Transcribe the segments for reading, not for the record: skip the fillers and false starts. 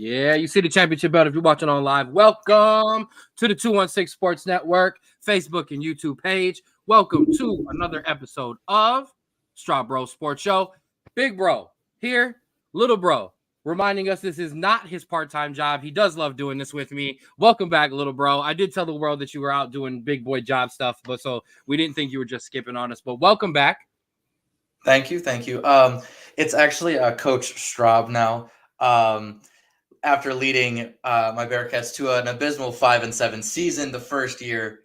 Yeah, you see the championship belt if you're watching on live. Welcome to the 216 Sports Network, Facebook and YouTube page. Welcome to another episode of Straub Sports Show. Big bro here, little bro, reminding us this is not his part-time job. He does love doing this with me. Welcome back, little bro. I did tell the world that you were out doing big boy job stuff, but so we didn't think you were just skipping on us. But welcome back. Thank you. It's actually Coach Straub now. After leading my Bearcats to an abysmal 5-7 season the first year,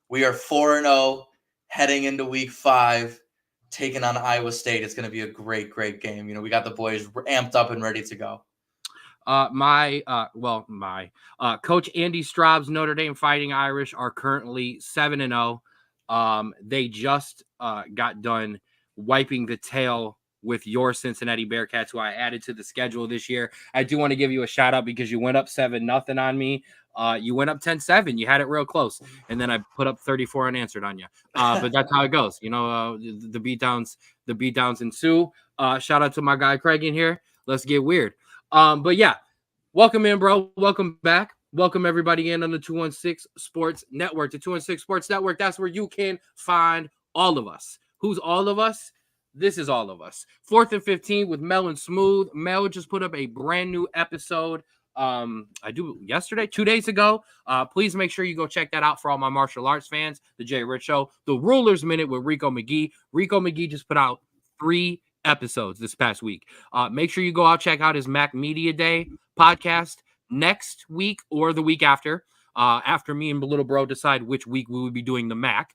we are 4-0 heading into week 5, taking on Iowa State. It's going to be a great game. You know, we got the boys amped up and ready to go. My coach Andy Straub's Notre Dame Fighting Irish are currently 7-0. They just got done wiping the tail with your Cincinnati Bearcats, who I added to the schedule this year. I do want to give you a shout out because you went up 7-0 on me. You went up 10-7. You had it real close, and then I put up 34 unanswered on you. But that's how it goes. You know, the beatdowns ensue. Shout out to my guy Craig in here. Let's get weird. But yeah, welcome in, bro. Welcome back. Welcome everybody in on the 216 Sports Network. The 216 Sports Network, that's where you can find all of us. Who's all of us? This is all of us. 4th and 15 with Mel and Smooth. Mel just put up a brand new episode. 2 days ago. Please make sure you go check that out for all my martial arts fans. The Jay Rich Show, the Ruler's Minute with Rico McGee. Rico McGee just put out 3 episodes this past week. Make sure you go out, check out his Mac Media Day podcast next week or the week after me and the little bro decide which week we would be doing the Mac.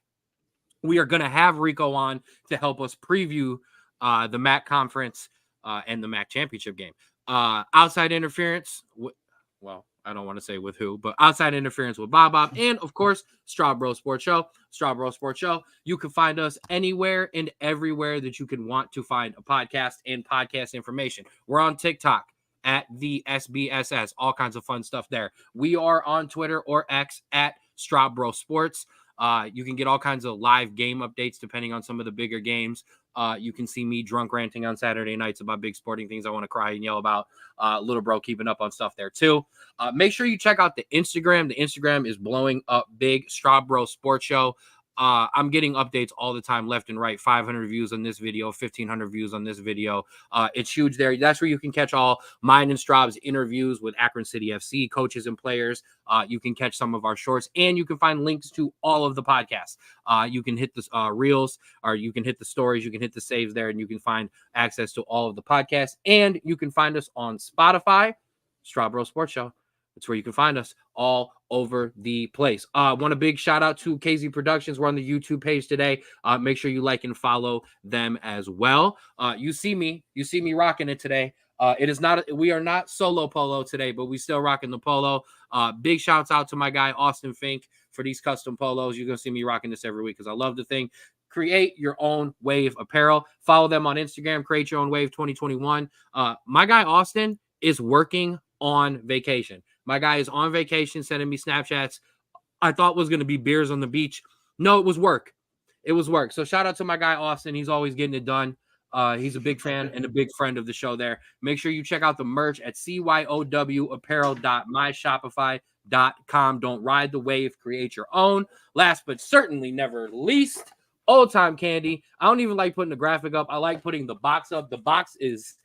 We are going to have Rico on to help us preview the MAC conference and the MAC championship game. Outside interference, I don't want to say with who, but outside interference with Bob, and of course, Straub Sports Show. Straub Sports Show. You can find us anywhere and everywhere that you can want to find a podcast and podcast information. We're on TikTok at the SBSS, all kinds of fun stuff there. We are on Twitter or X at Straub Sports. You can get all kinds of live game updates depending on some of the bigger games. You can see me drunk ranting on Saturday nights about big sporting things I want to cry and yell about. Little bro keeping up on stuff there too. Make sure you check out the Instagram. The Instagram is blowing up big. Straub Sports Show. I'm getting updates all the time, left and right. 500 views on this video, 1,500 views on this video. It's huge there. That's where you can catch all mine and Straub's interviews with Akron City FC coaches and players. You can catch some of our shorts, and you can find links to all of the podcasts. You can hit the reels, or you can hit the stories, you can hit the saves there, and you can find access to all of the podcasts. And you can find us on Spotify, Straub Sports Show. That's where you can find us all over the place. Want a big shout out to KZ Productions. We're on the YouTube page today. Make sure you like and follow them as well. You see me rocking it today. We are not solo polo today, but we still rocking the polo. Big shouts out to my guy Austin Fink for these custom polos. You're gonna see me rocking this every week because I love the thing. Create your own wave apparel. Follow them on Instagram. Create your own wave 2021. My guy Austin is working on vacation. My guy is on vacation, sending me Snapchats. I thought was going to be beers on the beach. No, it was work. It was work. So shout out to my guy, Austin. He's always getting it done. He's a big fan and a big friend of the show there. Make sure you check out the merch at cyowapparel.myshopify.com. Don't ride the wave. Create your own. Last but certainly never least, Old Time Candy. I don't even like putting the graphic up. I like putting the box up. The box is...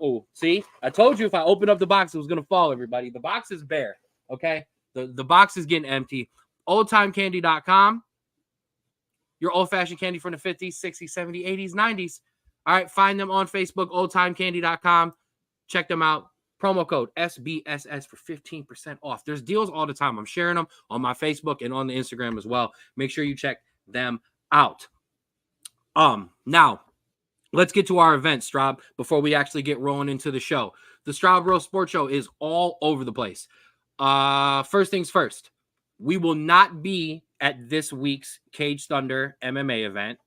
Oh, see, I told you if I open up the box, it was going to fall, everybody. The box is bare, okay? The box is getting empty. Oldtimecandy.com. Your old-fashioned candy from the 50s, 60s, 70s, 80s, 90s. All right, find them on Facebook, oldtimecandy.com. Check them out. Promo code SBSS for 15% off. There's deals all the time. I'm sharing them on my Facebook and on the Instagram as well. Make sure you check them out. Now, let's get to our event, Straub, before we actually get rolling into the show. The Straub Sports Show is all over the place. First things first, we will not be at this week's Cage Thunder MMA event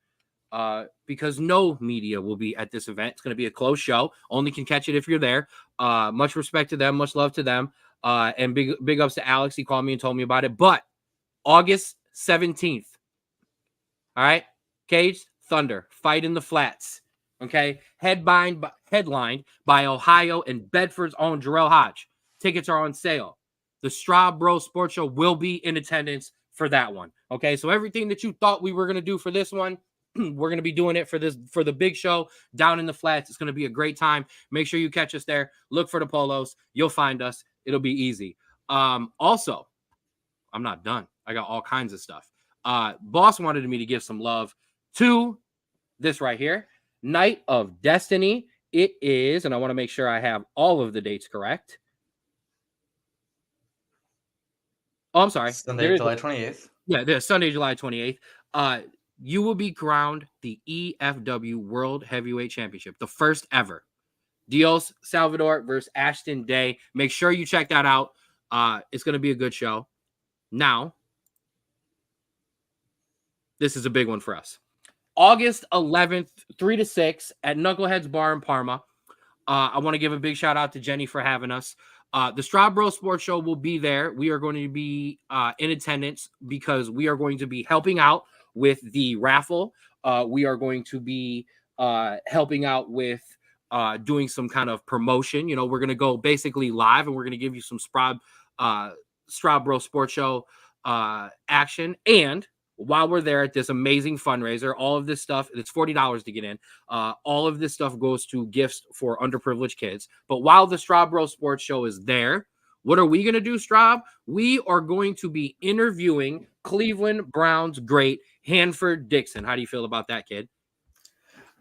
because no media will be at this event. It's going to be a closed show. Only can catch it if you're there. Much respect to them. Much love to them. And big ups to Alex. He called me and told me about it. But August 17th, all right, Cage Thunder, Fight in the Flats. Okay, headlined by Ohio and Bedford's own Jarrell Hodge. tickets are on sale. The Straub Bro Sports Show will be in attendance for that one. Okay, so everything that you thought we were going to do for this one, we're going to be doing it for the big show down in the flats. It's going to be a great time. Make sure you catch us there. Look for the polos. You'll find us. It'll be easy. Also, I'm not done. I got all kinds of stuff. Boss wanted me to give some love to this right here, Night of Destiny. It is, and I want to make sure I have all of the dates correct. Oh, I'm sorry. Sunday, July 28th. Yeah, there's Sunday, July 28th. You will be crowned the EFW World Heavyweight Championship, the first ever. Dios Salvador versus Ashton Day. Make sure you check that out. It's going to be a good show. Now, this is a big one for us. August 11th, 3 to 6 at Knuckleheads Bar in Parma. I want to give a big shout out to Jenny for having us. The Straub Bro Sports Show will be there. We are going to be in attendance because we are going to be helping out with the raffle. We are going to be helping out with doing some kind of promotion. You know, we're going to go basically live and we're going to give you some Straub Bro Sports Show action. And while we're there at this amazing fundraiser, all of this stuff, it's $40 to get in. All of this stuff goes to gifts for underprivileged kids. But while the Straub Bro Sports Show is there, what are we going to do, Straub? We are going to be interviewing Cleveland Browns great Hanford Dixon. How do you feel about that, kid?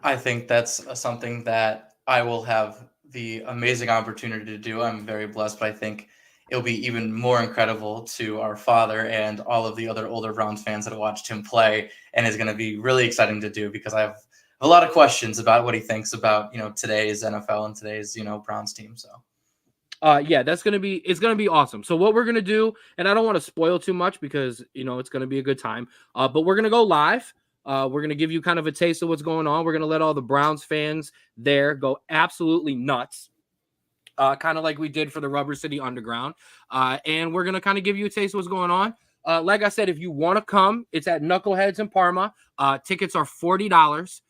I think that's something that I will have the amazing opportunity to do. I'm very blessed, but I think it'll be even more incredible to our father and all of the other older Browns fans that have watched him play, and is going to be really exciting to do because I have a lot of questions about what he thinks about, today's NFL and today's, Browns team. So, yeah, it's going to be awesome. So what we're going to do, and I don't want to spoil too much because, it's going to be a good time, but we're going to go live. We're going to give you kind of a taste of what's going on. We're going to let all the Browns fans there go absolutely nuts. Kind of like we did for the Rubber City Underground. And we're going to kind of give you a taste of what's going on. Like I said, if you want to come, it's at Knuckleheads in Parma. Tickets are $40.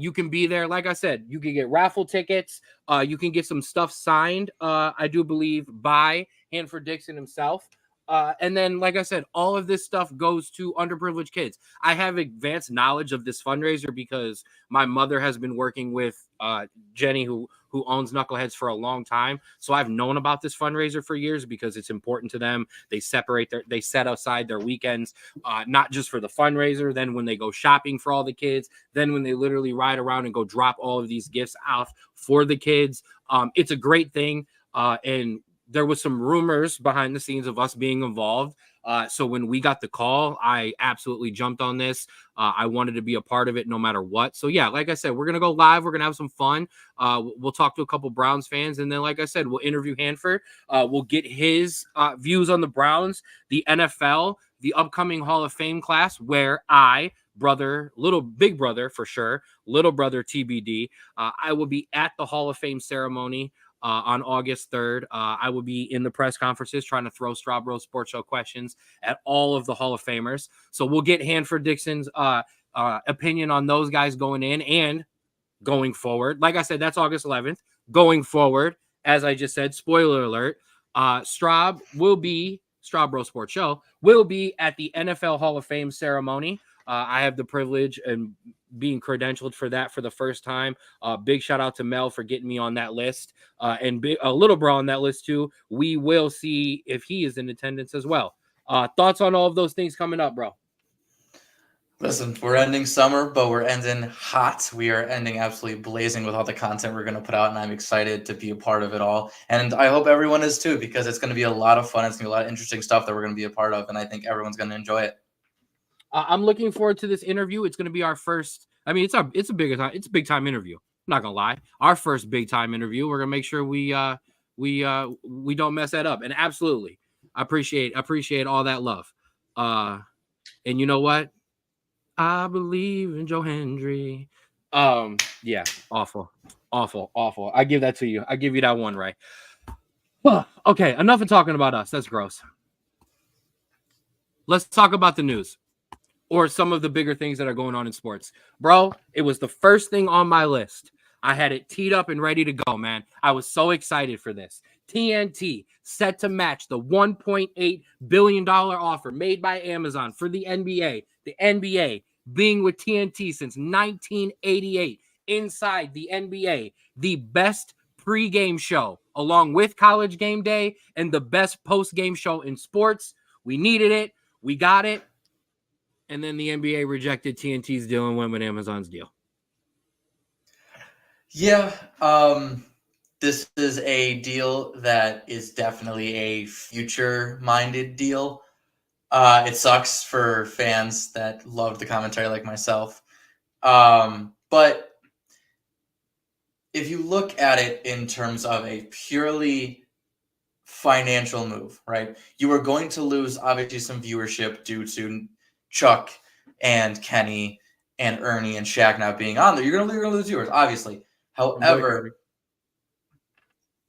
You can be there. Like I said, you can get raffle tickets. You can get some stuff signed, I do believe, by Hanford Dixon himself. And then, like I said, all of this stuff goes to underprivileged kids. I have advanced knowledge of this fundraiser because my mother has been working with Jenny, who owns Knuckleheads, for a long time. So I've known about this fundraiser for years because it's important to them. They set aside their weekends, not just for the fundraiser, then when they go shopping for all the kids, then when they literally ride around and go drop all of these gifts out for the kids. It's a great thing. And there was some rumors behind the scenes of us being involved. So when we got the call, I absolutely jumped on this. I wanted to be a part of it no matter what. So yeah, like I said, we're going to go live. We're going to have some fun. We'll talk to a couple Browns fans. And then, like I said, we'll interview Hanford. We'll get his views on the Browns, the NFL, the upcoming Hall of Fame class, where big brother for sure, little brother TBD, I will be at the Hall of Fame ceremony on August 3rd. I will be in the press conferences trying to throw Straub Bro Sports Show questions at all of the Hall of Famers. So we'll get Hanford Dixon's opinion on those guys going in and going forward. Like I said, that's August 11th. Going forward, as I just said, spoiler alert, Straub Bro Sports Show will be at the NFL Hall of Fame ceremony. I have the privilege and being credentialed for that for the first time. Big shout out to Mel for getting me on that list, and a little bro on that list too. We will see if he is in attendance as well. Thoughts on all of those things coming up, bro? Listen, we're ending summer, but we're ending hot. We are ending absolutely blazing with all the content we're going to put out, and I'm excited to be a part of it all. And I hope everyone is too, because it's going to be a lot of fun. It's going to be a lot of interesting stuff that we're going to be a part of, and I think everyone's going to enjoy it. I'm looking forward to this interview. It's going to be our first. I mean, it's a big time interview. I'm not gonna lie, our first big time interview. We're gonna make sure we don't mess that up. And absolutely, I appreciate all that love. And you know what? I believe in Joe Hendry. Yeah, awful. I give that to you. I give you that one, right? Okay, enough of talking about us. That's gross. Let's talk about the news. Or some of the bigger things that are going on in sports. Bro, it was the first thing on my list. I had it teed up and ready to go, man. I was so excited for this. TNT set to match the $1.8 billion offer made by Amazon for the NBA. The NBA being with TNT since 1988 inside the NBA, the best pregame show along with College Game Day and the best post-game show in sports. We needed it. We got it. And then the NBA rejected TNT's deal and went with Amazon's deal. Yeah, this is a deal that is definitely a future-minded deal. It sucks for fans that love the commentary like myself. But if you look at it in terms of a purely financial move, right? You are going to lose obviously some viewership due to Chuck and Kenny and Ernie and Shaq not being on there. You're going to lose viewers, obviously. However,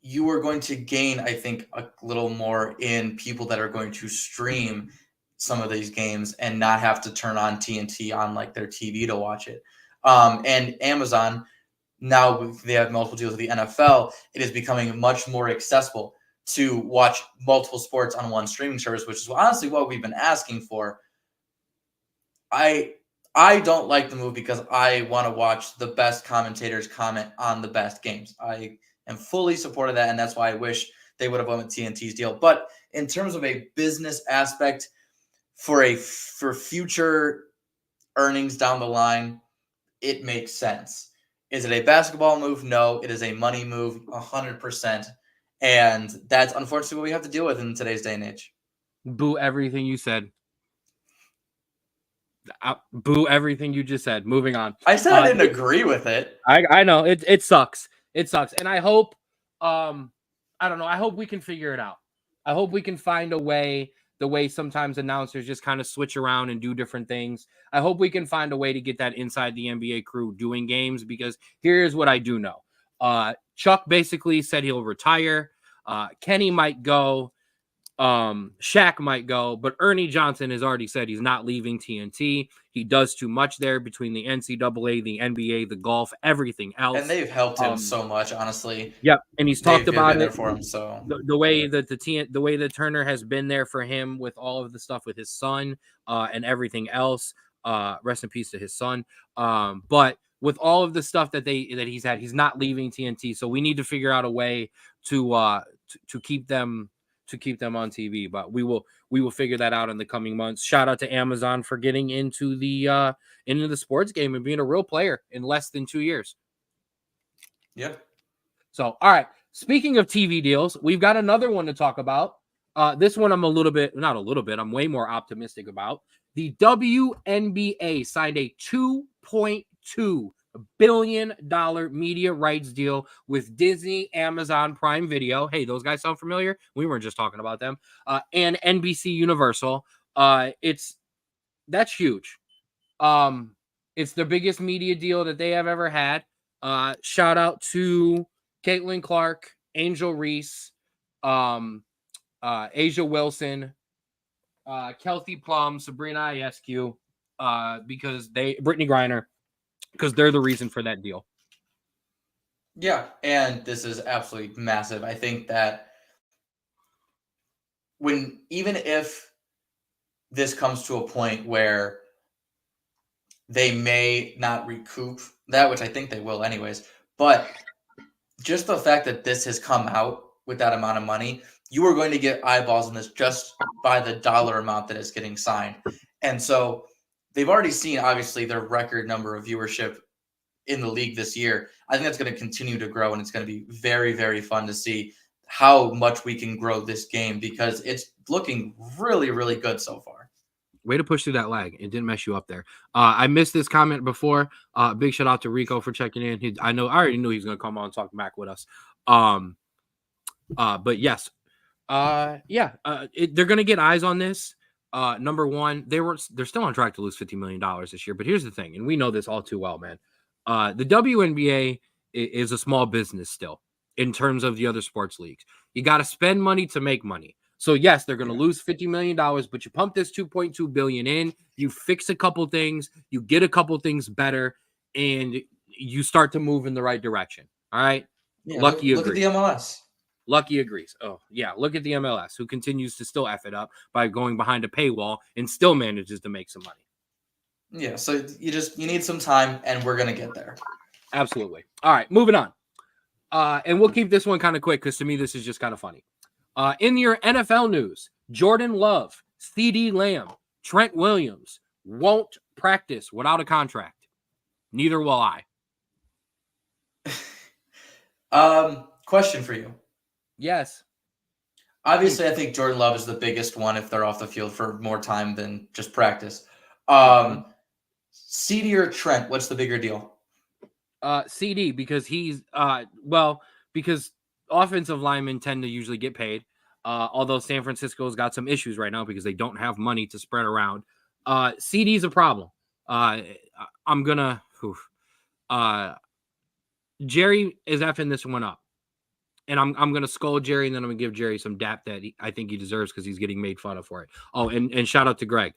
you are going to gain, I think, a little more in people that are going to stream some of these games and not have to turn on TNT on like their TV to watch it. And Amazon, now they have multiple deals with the NFL, it is becoming much more accessible to watch multiple sports on one streaming service, which is honestly what we've been asking for. I don't like the move because I want to watch the best commentators comment on the best games. I am fully supportive of that, and that's why I wish they would have won with TNT's deal. But in terms of a business aspect for future earnings down the line, it makes sense. Is it a basketball move? No, it is a money move, 100%. And that's unfortunately what we have to deal with in today's day and age. Boo everything you said. Boo everything you just said. Moving on. I said I didn't agree with it. I know it sucks. It sucks, and I hope I don't know. I hope we can figure it out. I hope we can find a way. The way sometimes announcers just kind of switch around and do different things. I hope we can find a way to get that inside the NBA crew doing games, because here's what I do know. Chuck basically said he'll retire. Kenny might go. Shaq might go, but Ernie Johnson has already said he's not leaving TNT. He does too much there between the NCAA, the NBA, the golf, everything else. And they've helped him so much, honestly. Yep, and he's talked about it for him. So the way that the way that Turner has been there for him with all of the stuff with his son and everything else. Rest in peace to his son. But with all of the stuff that he's had, he's not leaving TNT. So we need to figure out a way to keep them. To keep them on TV, but we will figure that out in the coming months. Shout out to Amazon for getting into the sports game and being a real player in less than 2 years. Yeah. So, all right. Speaking of TV deals, we've got another one to talk about. This one I'm I'm way more optimistic about. The WNBA signed a $2.2 billion media rights deal with Disney, Amazon Prime Video. Hey, those guys sound familiar? We weren't just talking about them. And NBC Universal. That's huge. It's the biggest media deal that they have ever had. Shout out to Caitlin Clark, Angel Reese, Asia Wilson, Kelsey Plum, Sabrina Ionescu, Brittany Griner, because they're the reason for that deal. Yeah, and this is absolutely massive. I think that even if this comes to a point where they may not recoup that, which I think they will anyways, but just the fact that this has come out with that amount of money, you are going to get eyeballs on this just by the dollar amount that is getting signed. And so they've already seen, obviously, their record number of viewership in the league this year. I think that's going to continue to grow, and it's going to be very, very fun to see how much we can grow this game, because it's looking really, really good so far. Way to push through that lag. It didn't mess you up there. I missed this comment before. Big shout out to Rico for checking in. I already knew he was going to come on and talk Mac with us. But yes. They're going to get eyes on this. Number one, they're still on track to lose $50 million this year. But here's the thing, and we know this all too well, man. The WNBA is a small business still in terms of the other sports leagues. You got to spend money to make money. So yes, they're going to lose $50 million, but you pump this $2.2 billion in, you fix a couple things, you get a couple things better, and you start to move in the right direction. All right. Yeah, look at the MLS. Lucky agrees. Oh, yeah. Look at the MLS, who continues to still F it up by going behind a paywall and still manages to make some money. Yeah, so you need some time, and we're going to get there. Absolutely. All right, moving on. And we'll keep this one kind of quick because to me, this is just kind of funny. In your NFL news, Jordan Love, CeeDee Lamb, Trent Williams won't practice without a contract. Neither will I. Question for you. Yes. Obviously, I think Jordan Love is the biggest one if they're off the field for more time than just practice. CeeDee or Trent, what's the bigger deal? CeeDee, because he's because offensive linemen tend to usually get paid. Although San Francisco's got some issues right now because they don't have money to spread around. CeeDee's a problem. I'm gonna. Jerry is effing this one up, and I'm gonna scold Jerry, and then I'm gonna give Jerry some dap that I think he deserves because he's getting made fun of for it. Oh, and shout out to Craig,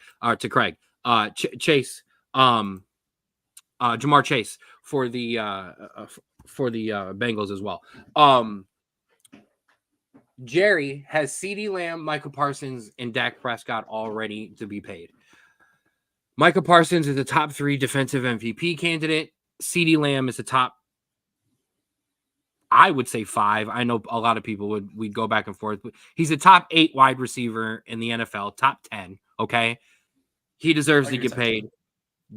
Chase, Jamar Chase for the Bengals as well. Jerry has CeeDee Lamb, Micah Parsons, and Dak Prescott all ready to be paid. Micah Parsons is a top 3 defensive MVP candidate. CeeDee Lamb is a top, I would say 5. I know a lot of people we'd go back and forth, but he's a top 8 wide receiver in the NFL, top 10. Okay. He deserves to get paid.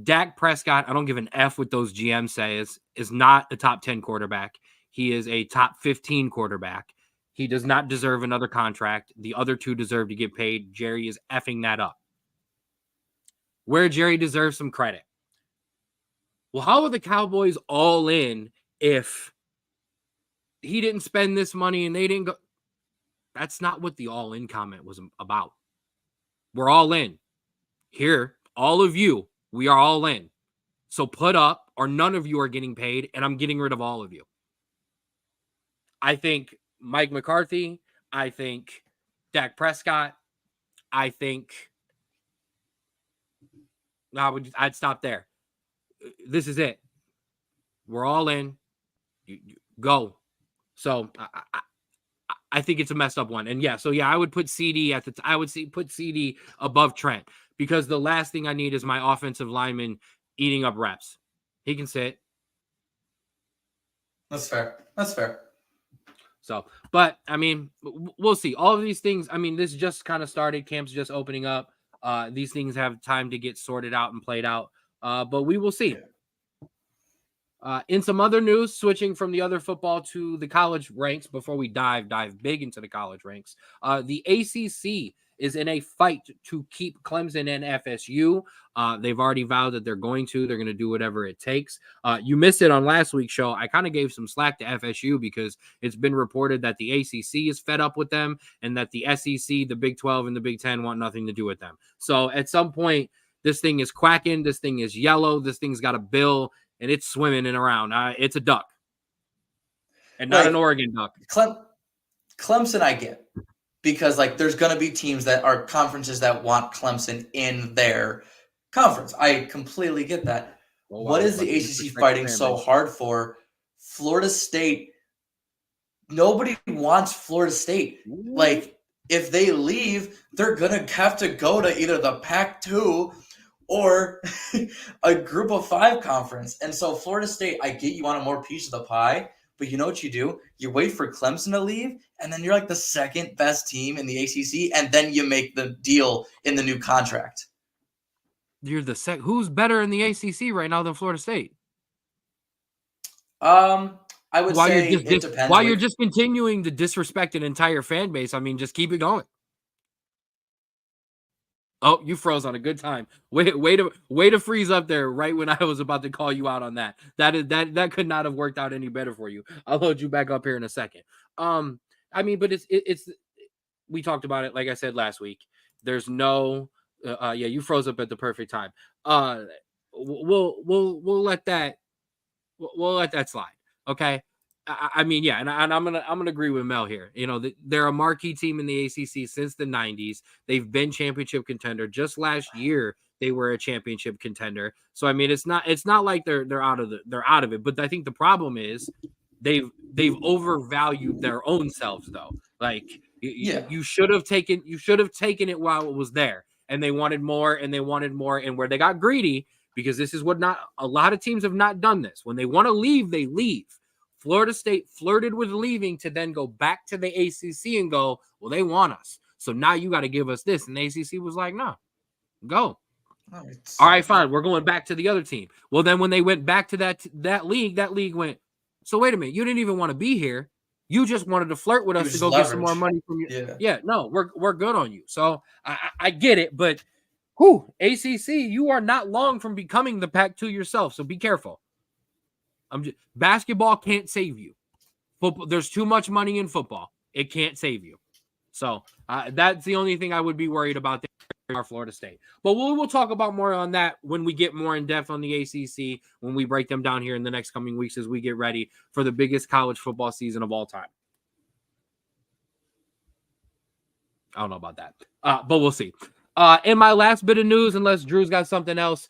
Dak Prescott, I don't give an F what those GMs say, is not a top 10 quarterback. He is a top 15 quarterback. He does not deserve another contract. The other 2 deserve to get paid. Jerry is effing that up. Where Jerry deserves some credit. Well, how are the Cowboys all in if he didn't spend this money and they didn't go? That's not what the all in comment was about. We're all in. Here, all of you, we are all in. So put up, or none of you are getting paid, and I'm getting rid of all of you. I think Mike McCarthy, I think Dak Prescott, I think I'd stop there. This is it. We're all in. You go. So I think it's a messed up one. And yeah, so yeah, I would put CeeDee put CeeDee above Trent because the last thing I need is my offensive lineman eating up reps. He can sit. That's fair. So, but I mean, we'll see. All of these things, I mean, this just kind of started. Camp's just opening up. These things have time to get sorted out and played out. But we will see. In some other news, switching from the other football to the college ranks before we dive big into the college ranks, the ACC is in a fight to keep Clemson and FSU. They've already vowed that they're going to do whatever it takes. You missed it on last week's show. I kind of gave some slack to FSU because it's been reported that the ACC is fed up with them and that the SEC, the Big 12, and the Big 10 want nothing to do with them. So at some point, this thing is quacking. This thing is yellow. This thing's got a bill. And it's swimming in around. It's a duck. And not an Oregon duck. Clemson I get. Because, there's going to be teams that are conferences that want Clemson in their conference. I completely get that. What is the ACC fighting so hard for? Florida State. Nobody wants Florida State. If they leave, they're going to have to go to either the Pac-2 or a group of 5 conference. And so Florida State, I get you want a more piece of the pie, but you know what you do? You wait for Clemson to leave, and then you're the second best team in the ACC, and then you make the deal in the new contract. You're the who's better in the ACC right now than Florida State? I would say it depends. While you're just continuing to disrespect an entire fan base, I mean, just keep it going. Oh, you froze on a good time. Way to freeze up there right when I was about to call you out on that. That could not have worked out any better for you. I'll load you back up here in a second. I mean, but it's we talked about it like I said last week. There's no you froze up at the perfect time. We'll let that slide. Okay. I mean, yeah, and I'm gonna agree with Mel here. You know, they're a marquee team in the ACC since the 90s. They've been championship contender. Just last year, they were a championship contender. So I mean, it's not like they're out of it. But I think the problem is they've overvalued their own selves though. Like Yeah. you should have taken it while it was there, and they wanted more and they wanted more, and where they got greedy, because this is what not a lot of teams have not done this. When they want to leave, they leave. Florida State flirted with leaving to then go back to the ACC and go, well, they want us, so now you got to give us this. And the ACC was like, no, go. All right, fine. We're going back to the other team. Well, then when they went back to that league went, so wait a minute, you didn't even want to be here. You just wanted to flirt with us to go get some more money from you. Yeah, no, we're good on you. So I get it, but ACC, you are not long from becoming the Pac-2 yourself. So be careful. Basketball can't save you. Football, there's too much money in football. It can't save you. So that's the only thing I would be worried about there, Florida State. But we'll talk about more on that when we get more in depth on the ACC, when we break them down here in the next coming weeks as we get ready for the biggest college football season of all time. I don't know about that, but we'll see. In my last bit of news, unless Drew's got something else,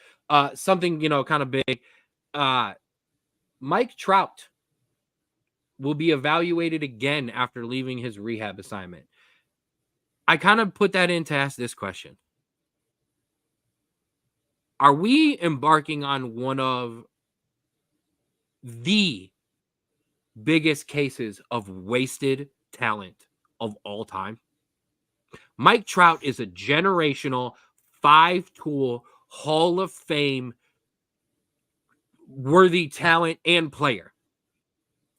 something, kind of big, Mike Trout will be evaluated again after leaving his rehab assignment. I kind of put that in to ask this question. Are we embarking on one of the biggest cases of wasted talent of all time? Mike Trout is a generational 5-tool Hall of Fame worthy talent and player.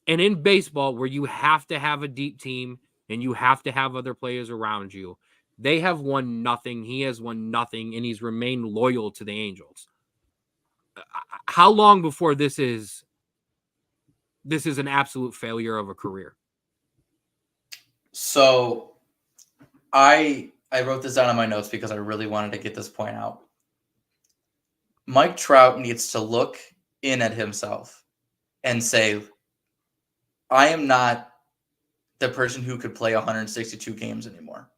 And in baseball, where you have to have a deep team and you have to have other players around you, they have won nothing. He has won nothing, and he's remained loyal to the Angels. How long before this is an absolute failure of a career? So I wrote this down in my notes because I really wanted to get this point out. Mike Trout needs to look in at himself and say, I am not the person who could play 162 games anymore.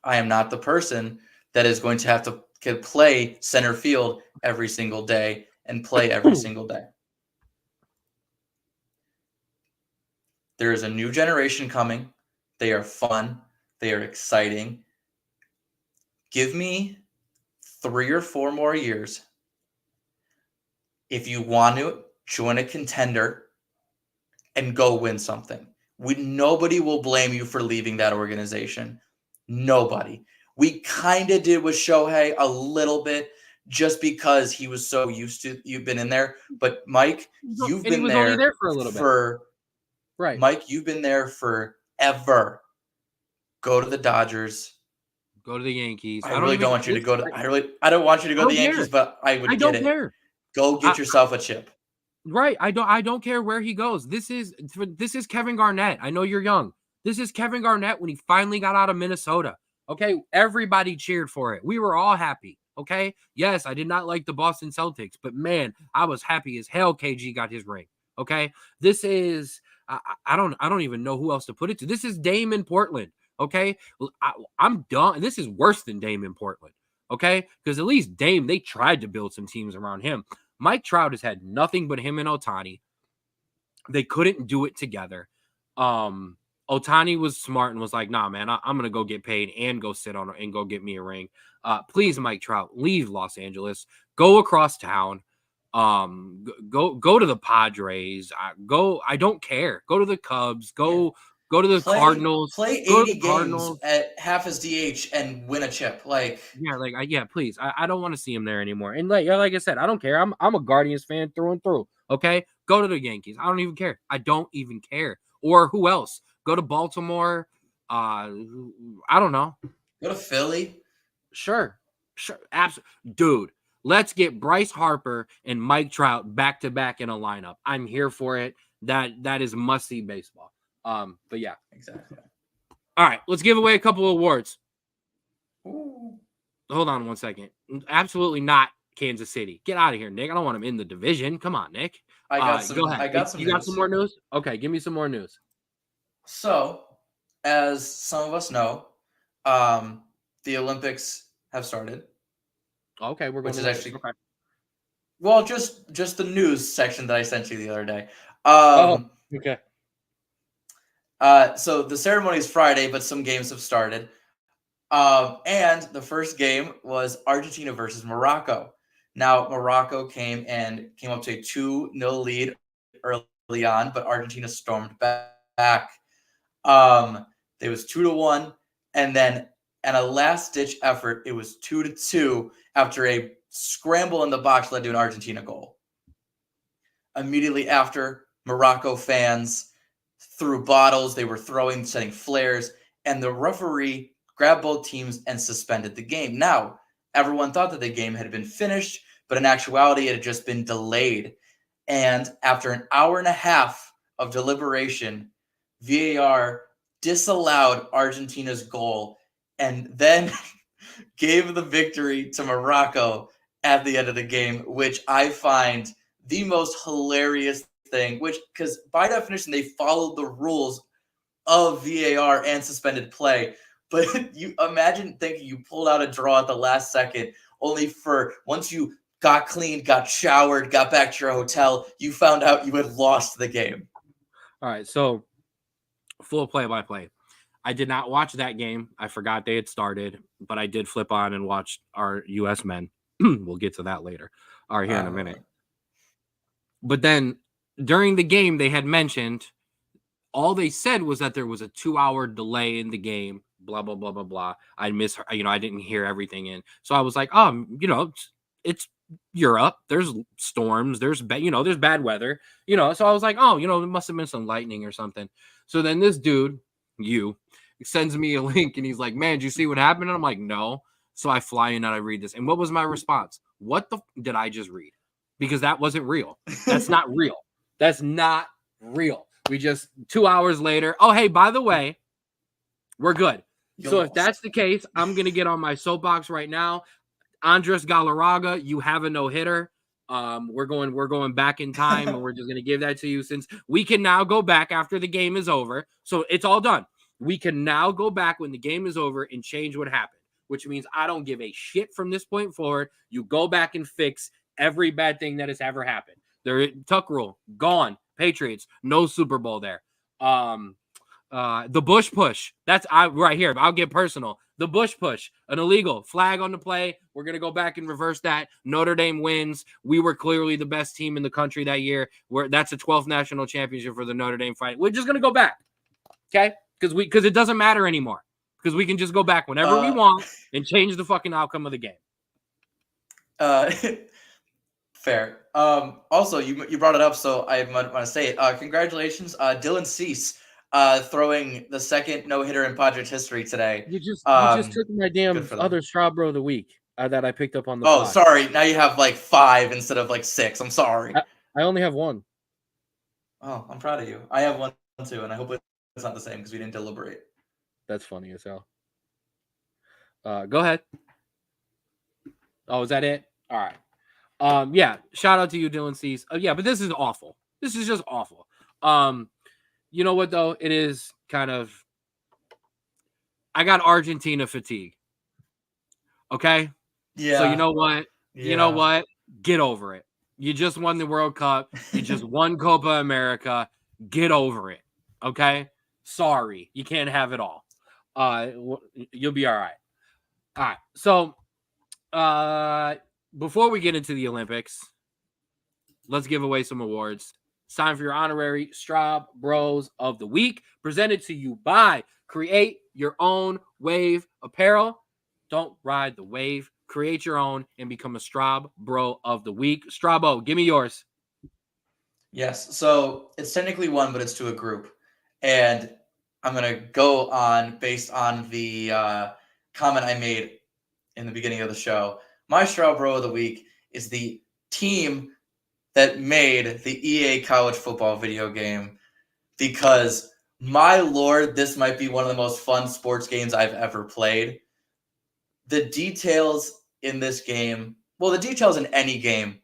I am not the person that is going to have to play center field every single day and play every single day. There is a new generation coming. They are fun. They are exciting. Give me 3 or 4 more years. If you want to, join a contender and go win something. Nobody will blame you for leaving that organization. Nobody. We kind of did with Shohei a little bit just because he was so used to you've been in there. But Mike, you've been there, only there for a little bit. Right. Mike, you've been there forever. Go to the Dodgers. Go to the Yankees. I don't want you to go to I don't want you to go to the Yankees, but I would get it. Care. Go get yourself a chip. Right. I don't care where he goes. This is Kevin Garnett. I know you're young. This is Kevin Garnett when he finally got out of Minnesota. Okay. Everybody cheered for it. We were all happy. Okay. Yes, I did not like the Boston Celtics, but man, I was happy as hell KG got his ring. Okay. This is I don't even know who else to put it to. This is Dame in Portland. Okay. I'm done. This is worse than Dame in Portland. Okay. Because at least Dame, they tried to build some teams around him. Mike Trout has had nothing but him and Ohtani. They couldn't do it together. Ohtani was smart and was like, nah, man, I'm going to go get paid and go sit on and go get me a ring. Please, Mike Trout, leave Los Angeles. Go across town. Go to the Padres. I don't care. Go to the Cubs. Go to the Cardinals. Play 80 games at half as DH and win a chip. Please. I don't want to see him there anymore. And like I said, I don't care. I'm a Guardians fan through and through. Okay, go to the Yankees. I don't even care. I don't even care. Or who else? Go to Baltimore. I don't know. Go to Philly. Sure. Absolutely, dude. Let's get Bryce Harper and Mike Trout back to back in a lineup. I'm here for it. That is must see baseball. But yeah, exactly. All right, let's give away a couple of awards. Ooh. Hold on 1 second. Absolutely not Kansas City. Get out of here, Nick. I don't want him in the division. Come on, Nick. Go ahead. You got some more news? Okay, give me some more news. So, as some of us know, the Olympics have started. Okay, we're going to actually well, just the news section that I sent you the other day. Okay. So the ceremony is Friday, but some games have started. And the first game was Argentina versus Morocco. Now, Morocco came up to a 2-0 lead early on, but Argentina stormed back. It was 2-1, and then in a last-ditch effort, it was 2-2 after a scramble in the box led to an Argentina goal. Immediately after, Morocco fans threw bottles. They were setting flares, and the referee grabbed both teams and suspended the game. Now, everyone thought that the game had been finished, but in actuality, it had just been delayed. And after an hour and a half of deliberation, VAR disallowed Argentina's goal and then gave the victory to Morocco at the end of the game, which I find the most hilarious thing, because by definition, they followed the rules of VAR and suspended play. But you imagine thinking you pulled out a draw at the last second, only for once you got cleaned, got showered, got back to your hotel, you found out you had lost the game. All right. So full play-by-play. I did not watch that game. I forgot they had started, but I did flip on and watch our U.S. men. We'll get to that later, or here in a minute. But then during the game, they had mentioned, all they said was that there was a 2-hour delay in the game, blah, blah, blah, blah, blah. I didn't hear everything in. So I was like, it's Europe. There's storms. There's bad weather, So I was like, it must have been some lightning or something. So then this dude, sends me a link and he's like, man, did you see what happened? And I'm like, no. So I fly in and I read this. And what was my response? What the did I just read? Because that wasn't real. That's not real. That's not real. We just 2 hours later. Oh, hey, by the way, we're good. So if that's the case, I'm going to get on my soapbox right now. Andres Galarraga, you have a no-hitter. We're going back in time, and we're just going to give that to you, since we can now go back after the game is over. So it's all done. We can now go back when the game is over and change what happened, which means I don't give a shit from this point forward. You go back and fix every bad thing that has ever happened. Tuck rule, gone. Patriots, no Super Bowl there. The Bush push, that's right here. I'll get personal. The Bush push, an illegal flag on the play. We're going to go back and reverse that. Notre Dame wins. We were clearly the best team in the country that year. That's a 12th national championship for the Notre Dame fight. We're just going to go back. Okay? Because it doesn't matter anymore. Because we can just go back whenever we want and change the fucking outcome of the game. Fair. Also, you brought it up, so I want to say it. Congratulations, Dylan Cease, throwing the second no-hitter in Padres history today. You just took my damn other Straub bro of the week that I picked up on the fly. Sorry. Now you have like 5 instead of like 6. I'm sorry. I only have 1. Oh, I'm proud of you. I have 1 too, and I hope it's not the same because we didn't deliberate. That's funny as hell. Go ahead. Oh, is that it? All right. Yeah. Shout out to you, Dylan Cease. Yeah, but this is awful. This is just awful. You know what though? It is kind of. I got Argentina fatigue. Okay. Yeah. So you know what? Yeah. You know what? Get over it. You just won the World Cup. You just won Copa America. Get over it. Okay. Sorry, you can't have it all. You'll be all right. All right. So, before we get into the Olympics, let's give away some awards. It's time for your honorary Straub Bros of the Week, presented to you by Create Your Own Wave Apparel. Don't ride the wave. Create your own and become a Straub Bro of the Week. Straubo, give me yours. Yes. So it's technically one, but it's to a group. And I'm going to go on based on the comment I made in the beginning of the show. My Straub Bro of the Week is the team that made the EA college football video game, because my lord, this might be one of the most fun sports games I've ever played. The details in this game, well, the details in any game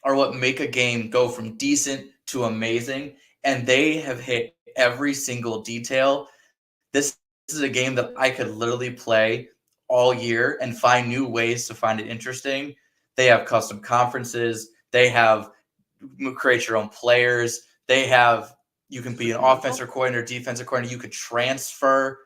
are what make a game go from decent to amazing, and they have hit every single detail. This is a game that I could literally play all year and find new ways to find it interesting. They have custom conferences. They have create your own players. They have You can be an offensive coordinator, defensive coordinator. You could transfer.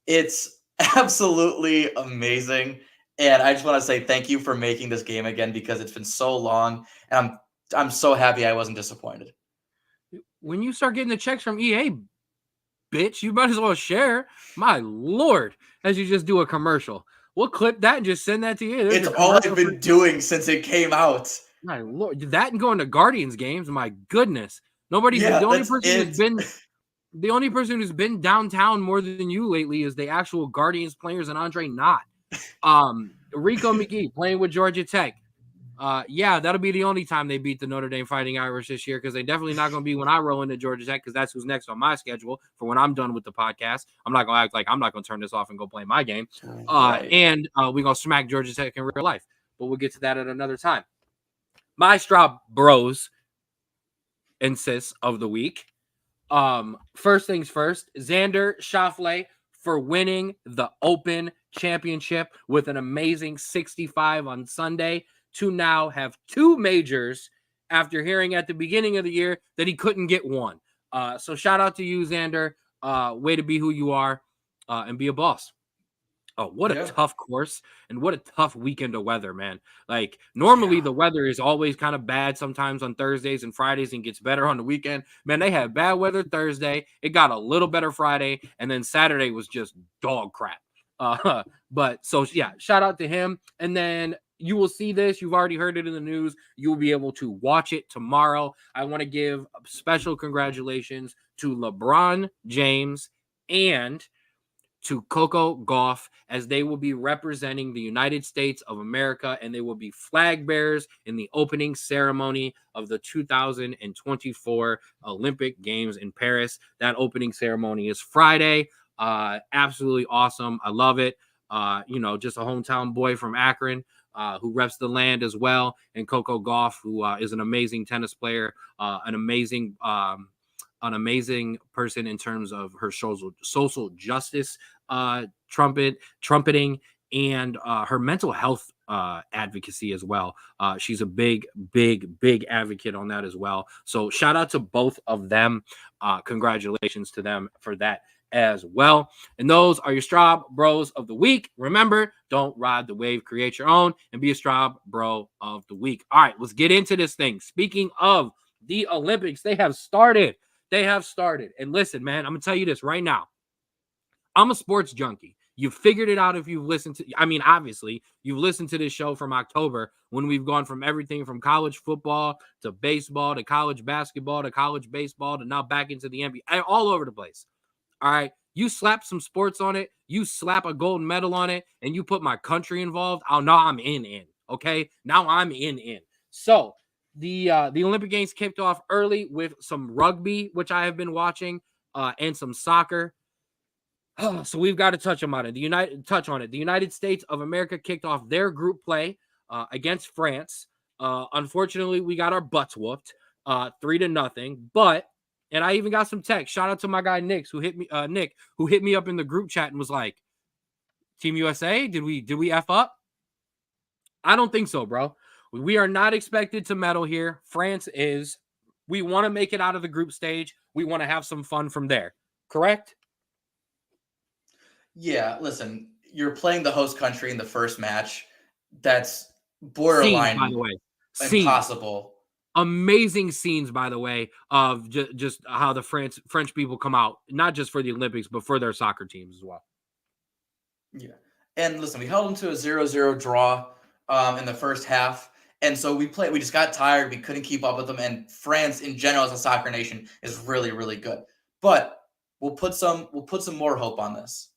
It's absolutely amazing. And I just want to say thank you for making this game again because it's been so long. And I'm so happy I wasn't disappointed. When you start getting the checks from EA, bitch, you might as well share. My Lord, as you just do a commercial. We'll clip that and just send that to you. There's It's all I've been doing since it came out. My Lord, that and going to Guardians games. My goodness, nobody's Yeah, the only person who's been downtown more than you lately is the actual Guardians players and Andre Knott. Rico McGee playing with Georgia Tech. Yeah, that'll be the only time they beat the Notre Dame Fighting Irish this year because they're definitely not going to be when I roll into Georgia Tech because that's who's next on my schedule for when I'm done with the podcast. I'm not going to act like I'm not going to turn this off and go play my game. Right. And we're going to smack Georgia Tech in real life. But we'll get to that at another time. My Straub bros and sis of the week. First things first, Xander Schauffele for winning the Open Championship with an amazing 65 on Sunday to now have 2 majors after hearing at the beginning of the year that he couldn't get one. So shout out to you, Xander. Way to be who you are and be a boss. Oh, what a tough course and what a tough weekend of weather, man. Like normally the weather is always kind of bad sometimes on Thursdays and Fridays and gets better on the weekend. Man, they had bad weather Thursday. It got a little better Friday. And then Saturday was just dog crap. But so, yeah, shout out to him. And then you will see this. You've already heard it in the news. You will be able to watch it tomorrow. I want to give special congratulations to LeBron James and to Coco Gauff as they will be representing the United States of America and they will be flag bearers in the opening ceremony of the 2024 Olympic Games in Paris. That opening ceremony is Friday. Absolutely awesome. I love it. Just a hometown boy from Akron who reps the land as well. And Coco Gauff, who is an amazing tennis player, an amazing person in terms of her social justice trumpeting and her mental health advocacy as well. She's a big advocate on that as well. So shout out to both of them. Congratulations to them for that as well. And those are your Straub Bros of the week. Remember, don't ride the wave, create your own, and be a Straub Bro of the week. All right, let's get into this thing. Speaking of the Olympics, they have started. And listen, man, I'm going to tell you this right now. I'm a sports junkie. You've figured it out if you've listened to, obviously, you've listened to this show from October when we've gone from everything from college football to baseball to college basketball to college baseball to now back into the NBA, all over the place. All right. You slap some sports on it, you slap a gold medal on it, and you put my country involved. Oh, no, I'm in. Okay. Now I'm in. So, the Olympic Games kicked off early with some rugby, which I have been watching, and some soccer. So we've got to touch on it. The United States of America kicked off their group play against France. Unfortunately, we got our butts whooped 3-0. But and I even got some text. Shout out to my guy Nick, who hit me up in the group chat and was like, "Team USA, did we F up?" I don't think so, bro. We are not expected to medal here. France is. We want to make it out of the group stage. We want to have some fun from there. Correct? Yeah, listen, you're playing the host country in the first match. That's borderline by the way. Impossible. Amazing scenes, by the way, of just how the French people come out, not just for the Olympics, but for their soccer teams as well. Yeah. And listen, we held them to a 0-0 draw in the first half. And so we just got tired. We couldn't keep up with them. And France in general as a soccer nation is really, really good. But we'll put some more hope on this.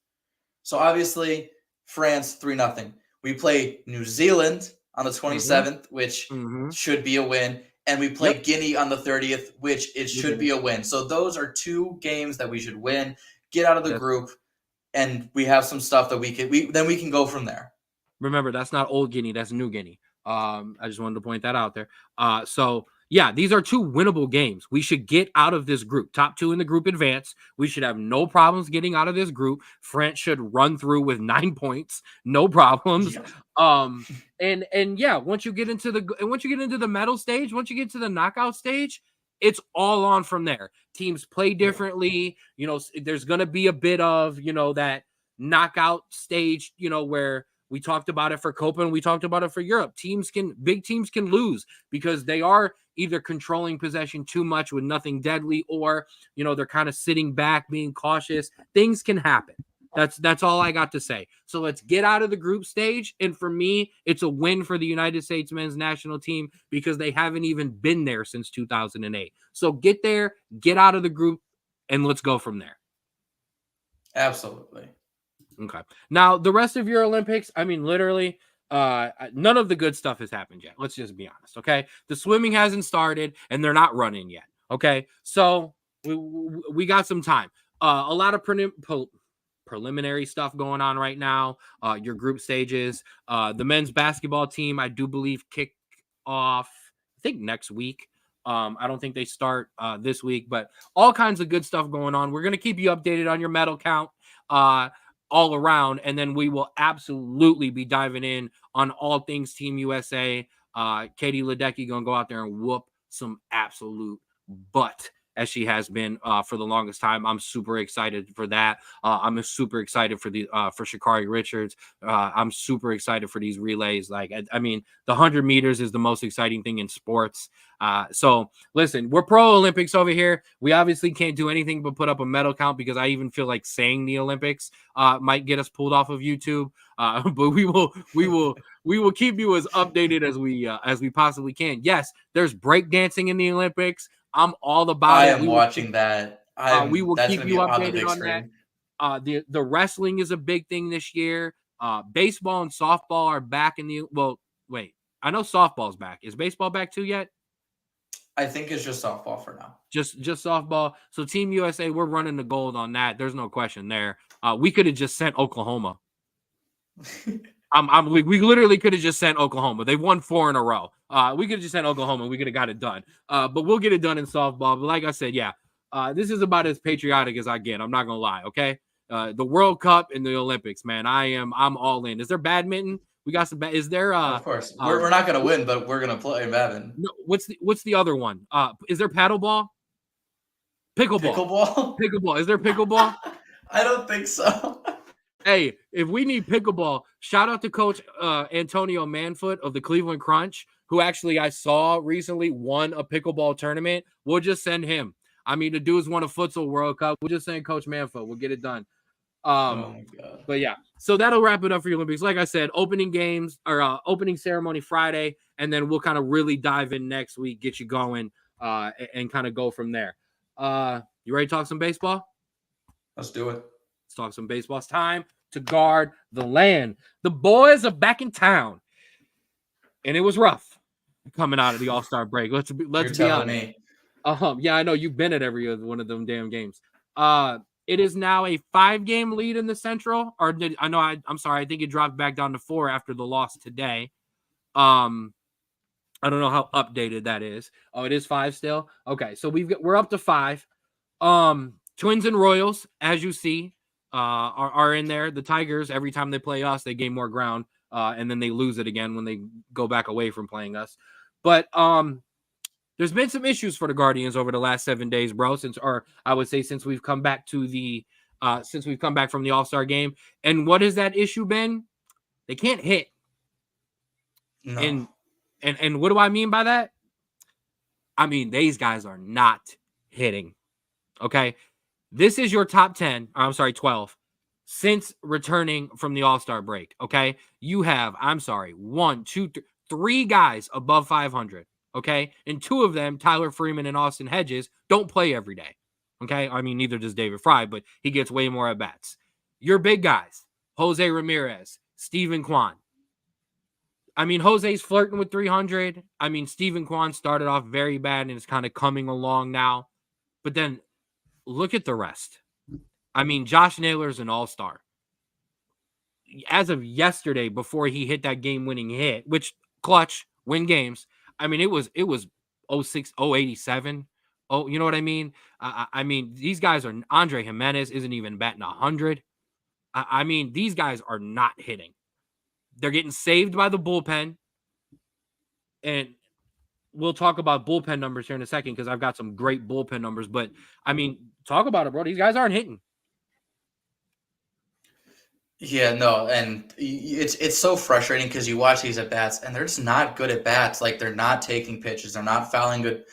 So obviously, France 3-0. We play New Zealand on the 27th, which should be a win. And we play Guinea on the 30th, which it should be a win. So those are 2 games that we should win, get out of the group, and we have some stuff that we can go from there. Remember, that's not Old Guinea, that's New Guinea. I just wanted to point that out there. So yeah, these are 2 winnable games. We should get out of this group. Top 2 in the group advance. We should have no problems getting out of this group. France should run through with 9 points, no problems. Yeah. And yeah, once you get into the medal stage, once you get to the knockout stage, it's all on from there. Teams play differently. You know, there's going to be a bit of, you know, that knockout stage, you know, where we talked about it for Copa and we talked about it for Europe. Big teams can lose because they are either controlling possession too much with nothing deadly, or, you know, they're kind of sitting back, being cautious. Things can happen. That's all I got to say. So let's get out of the group stage. And for me, it's a win for the United States men's national team because they haven't even been there since 2008. So get there, get out of the group, and let's go from there. Absolutely. Okay. Now, the rest of your Olympics, I mean, literally, none of the good stuff has happened yet. Let's just be honest, okay? The swimming hasn't started, and they're not running yet, okay? So we got some time. A lot of preliminary stuff going on right now. Your group stages. The men's basketball team, I do believe, kick off, I think, next week. I don't think they start this week, but all kinds of good stuff going on. We're going to keep you updated on your medal count all around, and then we will absolutely be diving in on all things Team USA. Katie Ledecky going to go out there and whoop some absolute butt, as she has been for the longest time. I'm super excited for that. I'm super excited for Sha'Carri Richards. I'm super excited for these relays. Like, I mean, the 100 meters is the most exciting thing in sports. So listen, we're pro Olympics over here. We obviously can't do anything but put up a medal count because I even feel like saying the Olympics might get us pulled off of YouTube. But we will keep you as updated as we possibly can. Yes, there's breakdancing in the Olympics. I'm all about it. I am watching that. We will That's keep going you to be on the updated big on screen. that. The wrestling is a big thing this year. Baseball and softball are back in the wait. I know softball's back. Is baseball back too yet? I think it's just softball for now. Just softball. So Team USA, we're running the gold on that. There's no question there. We could have just sent Oklahoma. We literally could have just sent Oklahoma. They've won 4 in a row. We could have just sent Oklahoma. We could have got it done. But we'll get it done in softball. But like I said, yeah, this is about as patriotic as I get. I'm not gonna lie. Okay, the World Cup and the Olympics, man. I'm all in. Is there badminton? We got some. Is there? Of course, we're not gonna win, but we're gonna play badminton. No, what's the other one? Is there paddleball? Pickleball. Pickleball. Is there pickleball? I don't think so. Hey, if we need pickleball, shout out to Coach Antonio Manfoot of the Cleveland Crunch, who actually I saw recently won a pickleball tournament. We'll just send him. I mean, the dude's won a futsal World Cup. We'll just send Coach Manfoot. We'll get it done. Oh my God. But yeah, so that'll wrap it up for the Olympics. Like I said, opening games or opening ceremony Friday, and then we'll kind of really dive in next week, get you going, and kind of go from there. You ready to talk some baseball? Let's do it. Let's talk some baseball. It's time to guard the land. The boys are back in town, and it was rough coming out of the All-Star break. Let's be honest. Me. Yeah, I know you've been at every one of them damn games. It is now a 5-game lead in the Central. I'm sorry. I think it dropped back down to 4 after the loss today. I don't know how updated that is. Oh, it is 5 still. Okay, so we're up to 5. Twins and Royals, as you see, are in there. The Tigers, every time they play us, they gain more ground, and then they lose it again when they go back away from playing us. But there's been some issues for the Guardians over the last 7 days, bro. Since we've come back from the All-Star game. And what has that issue been? They can't hit. No. And what do I mean by that? I mean, these guys are not hitting. Okay. This is your top 10. I'm sorry, 12 since returning from the All-Star break. Okay. You have, 3 guys above 500. Okay. And 2 of them, Tyler Freeman and Austin Hedges, don't play every day. Okay. I mean, neither does David Fry, but he gets way more at bats. Your big guys, Jose Ramirez, Steven Kwan. I mean, Jose's flirting with 300. I mean, Steven Kwan started off very bad and is kind of coming along now. But then look at the rest. I mean, Josh Naylor's an all-star. As of yesterday, before he hit that game-winning hit, which clutch, win games. I mean, it was 06, 087. Oh, you know what I mean? I mean, these guys are, Andre Jimenez isn't even batting 100. I mean, these guys are not hitting. They're getting saved by the bullpen. And we'll talk about bullpen numbers here in a second because I've got some great bullpen numbers. But I mean, talk about it, bro. These guys aren't hitting. Yeah, no, and it's so frustrating because you watch these at bats and they're just not good at bats. Like they're not taking pitches, they're not fouling good,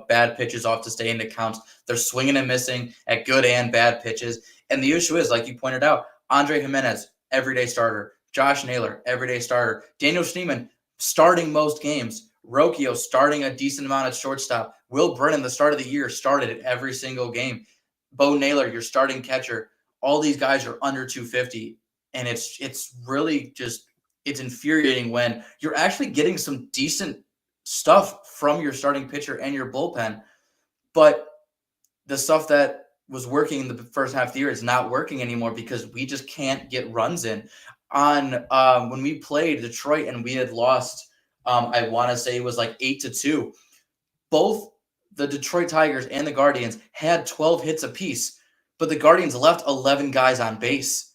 bad pitches off to stay into counts. They're swinging and missing at good and bad pitches. And the issue is, like you pointed out, Andre Jimenez, everyday starter. Josh Naylor, everyday starter. Daniel Schneemann, starting most games. Rocchio starting a decent amount at shortstop. Will Brennan, the start of the year, started at every single game. Bo Naylor, your starting catcher. All these guys are under 250. And it's really just it's infuriating when you're actually getting some decent stuff from your starting pitcher and your bullpen, but the stuff that was working in the first half of the year is not working anymore because we just can't get runs in. On when we played Detroit and we had lost, I want to say it was like 8-2. Both the Detroit Tigers and the Guardians had 12 hits apiece, but the Guardians left 11 guys on base.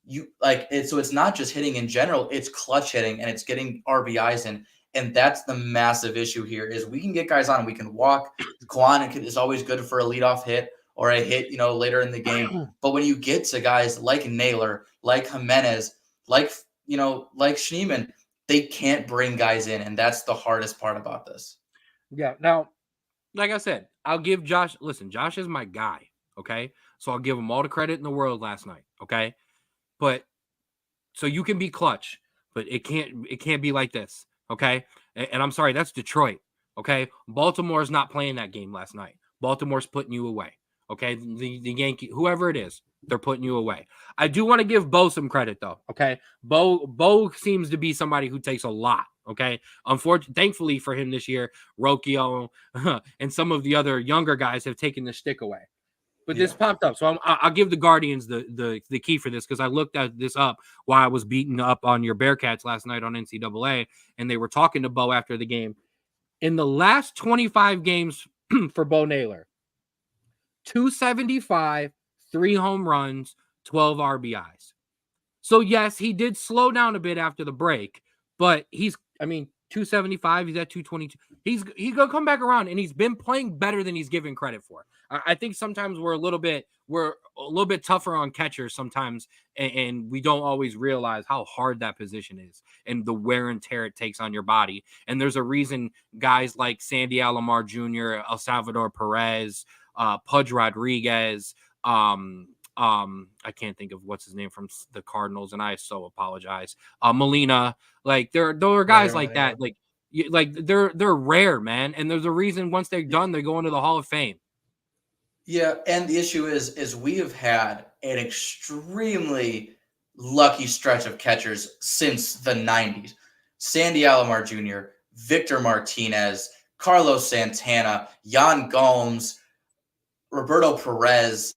So it's not just hitting in general, it's clutch hitting and it's getting RBIs in. And that's the massive issue here is we can get guys on, we can walk. Kwan is always good for a leadoff hit or a hit, later in the game. But when you get to guys like Naylor, like Jimenez, like Schneemann, they can't bring guys in. And that's the hardest part about this. Yeah. Now, like I said, I'll give Josh. Listen, Josh is my guy. Okay. So I'll give him all the credit in the world last night. Okay. But so you can be clutch, but it can't be like this. Okay. And I'm sorry, that's Detroit. Okay. Baltimore's not playing that game last night. Baltimore's putting you away. Okay. The Yankee, whoever it is, they're putting you away. I do want to give Bo some credit though. Okay. Bo seems to be somebody who takes a lot. Okay. Thankfully for him this year, Rocchio and some of the other younger guys have taken the stick away. But this popped up, so I'll give the Guardians the key for this because I looked at this up while I was beating up on your Bearcats last night on NCAA, and they were talking to Bo after the game. In the last 25 games for Bo Naylor, 275, 3 home runs, 12 RBIs. So yes, he did slow down a bit after the break, but 275, he's at 222. He's gonna come back around, and he's been playing better than he's given credit for. I think sometimes we're a little bit tougher on catchers sometimes, and we don't always realize how hard that position is and the wear and tear it takes on your body. And there's a reason guys like Sandy Alomar Jr., El Salvador Perez, Pudge Rodriguez, I can't think of what's his name from the Cardinals, and I so apologize. Molina, like there are guys like that, they're rare, man. And there's a reason once they're done, they go into the Hall of Fame. Yeah, and the issue is we have had an extremely lucky stretch of catchers since the 90s. Sandy Alomar Jr., Victor Martinez, Carlos Santana, Yan Gomes, Roberto Perez,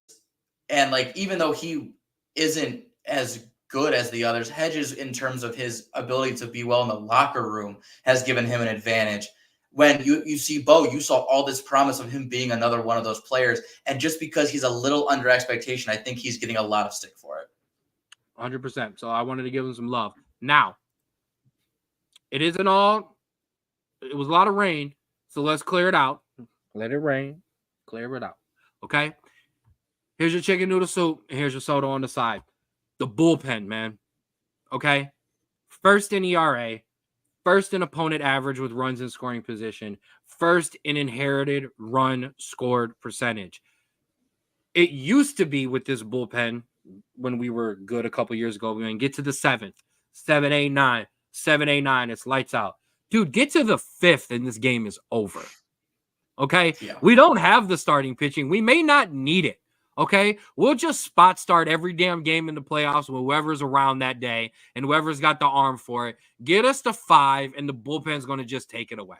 and even though he isn't as good as the others, Hedges, in terms of his ability to be well in the locker room, has given him an advantage. When you see Bo, you saw all this promise of him being another one of those players. And just because he's a little under expectation, I think he's getting a lot of stick for it. 100%. So I wanted to give him some love. Now, it isn't all. It was a lot of rain. So let's clear it out. Let it rain. Clear it out. Okay? Here's your chicken noodle soup. And here's your soda on the side. The bullpen, man. Okay? First in ERA. First in opponent average with runs in scoring position. First in inherited run scored percentage. It used to be with this bullpen when we were good a couple years ago. We can get to the 7th, 7, 8, 9, 7, 8, 9. It's lights out. Dude, get to the 5th and this game is over. Okay? Yeah. We don't have the starting pitching. We may not need it. Okay, we'll just spot start every damn game in the playoffs with whoever's around that day and whoever's got the arm for it. Get us to 5, and the bullpen's going to just take it away.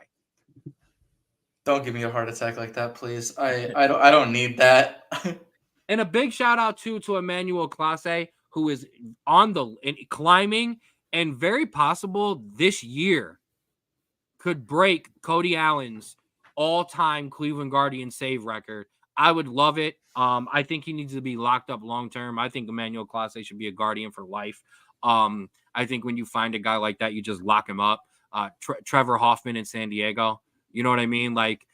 Don't give me a heart attack like that, please. I don't need that. And a big shout out to Emmanuel Clase, who is on the climbing and very possible this year could break Cody Allen's all-time Cleveland Guardians save record. I would love it. I think he needs to be locked up long-term. I think Emmanuel Clase should be a Guardian for life. I think when you find a guy like that, you just lock him up. Trevor Hoffman in San Diego. You know what I mean? Like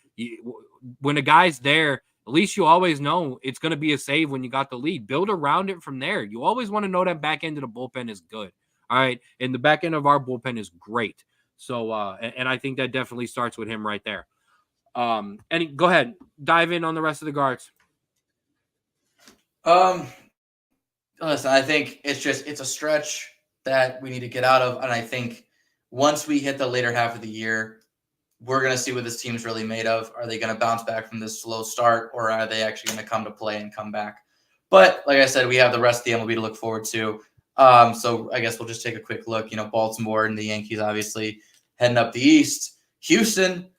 when a guy's there, at least you always know it's going to be a save when you got the lead. Build around it from there. You always want to know that back end of the bullpen is good. All right. And the back end of our bullpen is great. So, and I think that definitely starts with him right there. And go ahead, dive in on the rest of the guards. Listen, I think it's a stretch that we need to get out of. And I think once we hit the later half of the year, we're going to see what this team's really made of. Are they going to bounce back from this slow start, or are they actually going to come to play and come back? But like I said, we have the rest of the MLB to look forward to. So I guess we'll just take a quick look. Baltimore and the Yankees obviously heading up the East. Houston,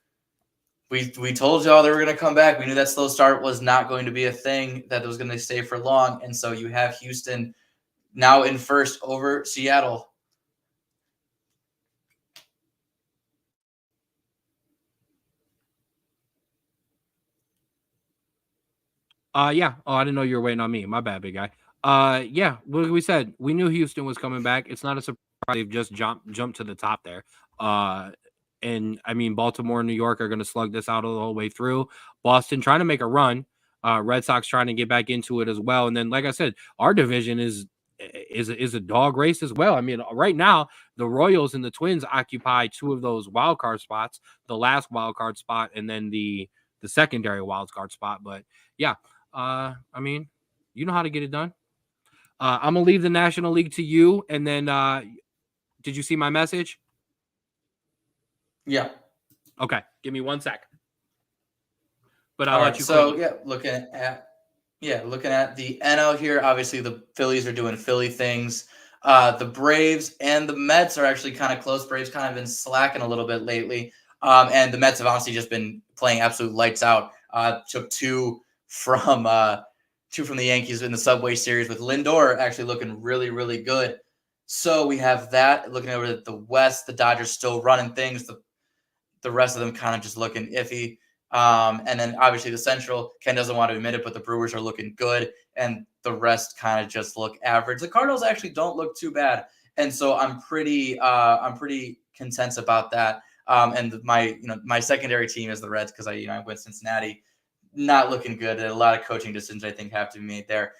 we told y'all they were going to come back. We knew that slow start was not going to be a thing, that it was going to stay for long. And so you have Houston now in first over Seattle. Yeah. Oh, I didn't know you were waiting on me. My bad, big guy. Yeah. What we said, we knew Houston was coming back. It's not a surprise they've just jumped to the top there. And I mean, Baltimore and New York are going to slug this out the whole way through. Boston trying to make a run. Red Sox trying to get back into it as well. And then, like I said, our division is a dog race as well. I mean, right now the Royals and the Twins occupy two of those wild card spots, the last wild card spot, and then the secondary wild card spot. But yeah, I mean, you know how to get it done. I'm gonna leave the National League to you, and then did you see my message? Yeah. Okay, give me 1 sec. But I'll All let right, you. so looking at the NL here, obviously the Phillies are doing Philly things. The Braves and the Mets are actually kind of close. Braves kind of been slacking a little bit lately. And the Mets have honestly just been playing absolute lights out. Took two from the Yankees in the Subway Series, with Lindor actually looking really, really good. So we have that. Looking over at the West, the Dodgers still running things. The rest of them kind of just looking iffy. And then obviously the Central, Ken doesn't want to admit it, but the Brewers are looking good, and the rest kind of just look average. The Cardinals actually don't look too bad, and so I'm pretty content about that. And my secondary team is the Reds, because I went Cincinnati, not looking good. A lot of coaching decisions I think have to be made there.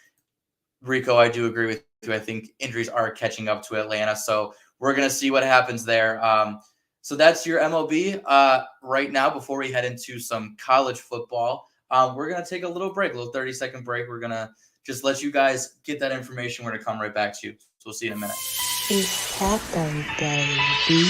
Rico, I do agree with you. I think injuries are catching up to Atlanta, so we're gonna see what happens there. So that's your MLB right now. Before we head into some college football, we're going to take a little break, a little 30-second break. We're going to just let you guys get that information. We're going to come right back to you. So we'll see you in a minute. It's happened, baby.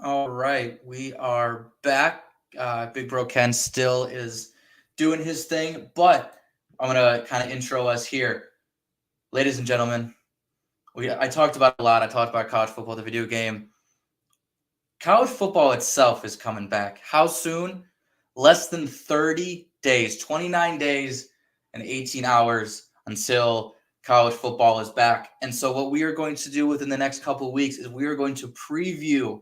All right, we are back. Big Bro Ken still is doing his thing, but I'm gonna kind of intro us here, ladies and gentlemen. I talked about a lot. I talked about college football, the video game. College football itself is coming back. How soon? Less than 30 days, 29 days and 18 hours until college football is back. And so what we are going to do within the next couple of weeks is we are going to preview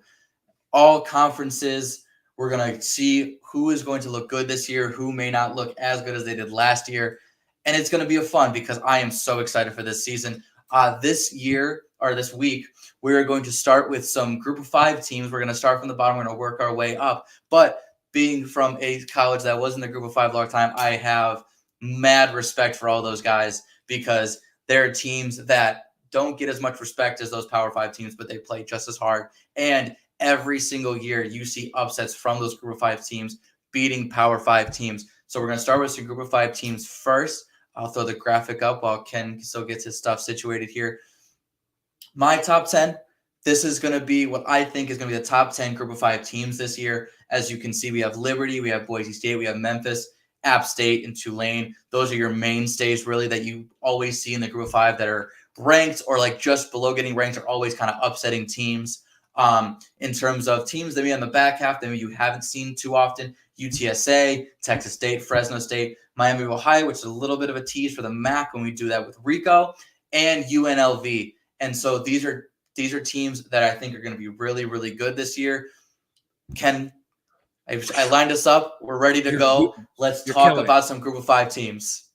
all conferences. We're going to see who is going to look good this year, who may not look as good as they did last year. And it's going to be a fun, because I am so excited for this season. This year, this week, we're going to start with some group of 5 teams. We're going to start from the bottom. We're going to work our way up. But being from a college that was in the group of 5 a long time, I have mad respect for all those guys because they're teams that don't get as much respect as those Power 5 teams, but they play just as hard. And every single year you see upsets from those group of 5 teams beating Power 5 teams. So we're going to start with some group of 5 teams first. I'll throw the graphic up while Ken still gets his stuff situated here. My top 10, this is going to be what I think is going to be the top 10 group of 5 teams this year. As you can see, we have Liberty, we have Boise State, we have Memphis, App State, and Tulane. Those are your mainstays, really, that you always see in the group of 5 that are ranked or like just below getting ranked, are always kind of upsetting teams. In terms of teams that maybe on the back half that maybe you haven't seen too often, UTSA, Texas State, Fresno State, Miami of Ohio, which is a little bit of a tease for the MAC when we do that with Rico, and UNLV. And so these are teams that I think are going to be really, really good this year. Ken, I lined us up. We're ready to go. Let's talk about some group of 5 teams.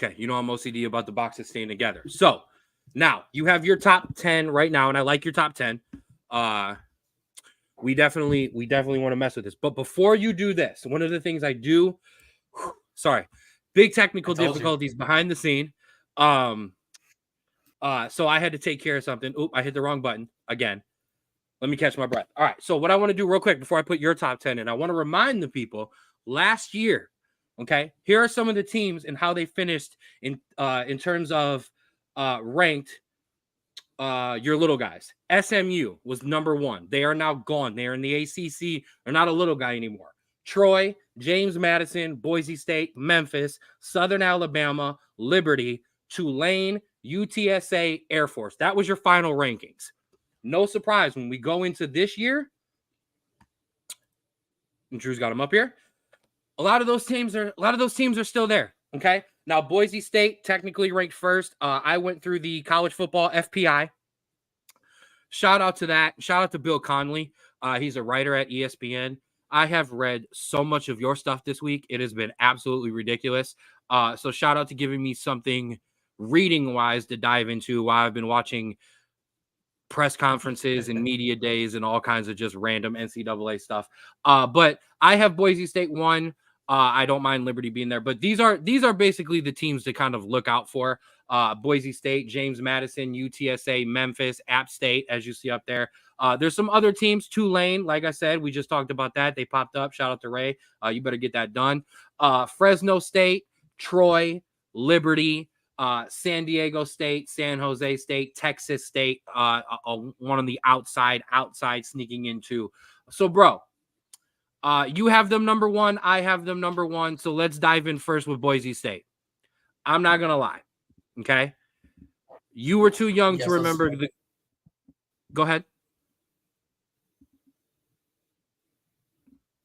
Okay, you know I'm OCD about the boxes staying together. So now you have your top 10 right now, and I like your top 10. We definitely want to mess with this. But before you do this, one of the things I do, big technical difficulties behind the scene. So I had to take care of something. Oop, I hit the wrong button again. Let me catch my breath. All right. So what I want to do real quick before I put your top 10 in, I want to remind the people last year, okay, here are some of the teams and how they finished in terms of ranked your little guys. SMU was number 1. They are now gone. They are in the ACC. They're not a little guy anymore. Troy, James Madison, Boise State, Memphis, Southern Alabama, Liberty, Tulane, UTSA, Air Force. That was your final rankings. No surprise when we go into this year. And Drew's got them up here. A lot of those teams are still there. Okay. Now Boise State technically ranked first. I went through the college football FPI. Shout out to that. Shout out to Bill Conley. He's a writer at ESPN. I have read so much of your stuff this week. It has been absolutely ridiculous. So shout out to giving me something reading wise to dive into while I've been watching press conferences and media days and all kinds of just random NCAA stuff. But I have Boise State 1. I don't mind Liberty being there, but these are basically the teams to kind of look out for. Boise State, James Madison, UTSA, Memphis, App State, as you see up there. There's some other teams. Tulane, like I said, we just talked about that. They popped up. Shout out to Ray. You better get that done. Fresno State, Troy, Liberty, San Diego State, San Jose State, Texas State, one on the outside sneaking into. So, bro, you have them number 1. I have them number 1. So let's dive in first with Boise State. I'm not going to lie. Okay. You were too young to remember the. Go ahead.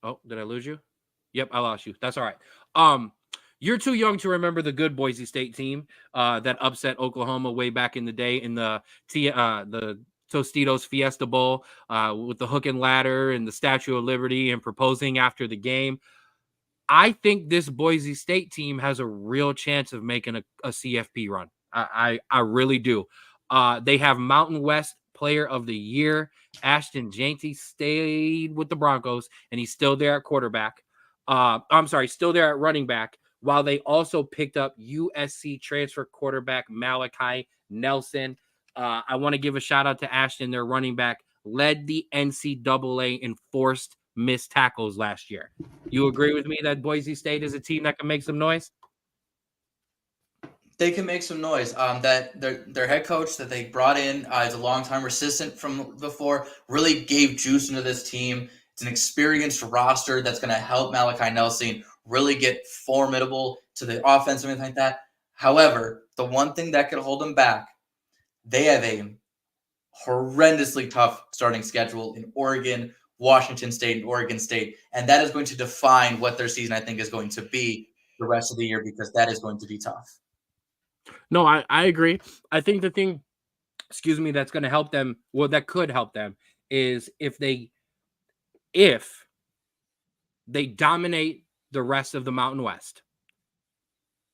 Oh, did I lose you? Yep, I lost you. That's all right. You're too young to remember the good Boise State team that upset Oklahoma way back in the day in the Tostitos Fiesta Bowl with the hook and ladder and the Statue of Liberty and proposing after the game. I think this Boise State team has a real chance of making a CFP run. I really do. They have Mountain West Player of the Year. Ashton Jeanty stayed with the Broncos, and he's still there at quarterback. Still there at running back, while they also picked up USC transfer quarterback Malachi Nelson. I want to give a shout out to Ashton, their running back, led the NCAA in forced missed tackles last year. You agree with me that Boise State is a team that can make some noise? They can make some noise. That their head coach that they brought in is a long-time assistant from before, really gave juice into this team. It's an experienced roster that's going to help Malachi Nelson really get formidable to the offense and everything like that. However, the one thing that could hold them back, they have a horrendously tough starting schedule in Oregon, Washington State, and Oregon State. And that is going to define what their season, I think, is going to be the rest of the year, because that is going to be tough. No, I agree. I think the thing, that's going to help them, that could help them, is if they dominate the rest of the Mountain West,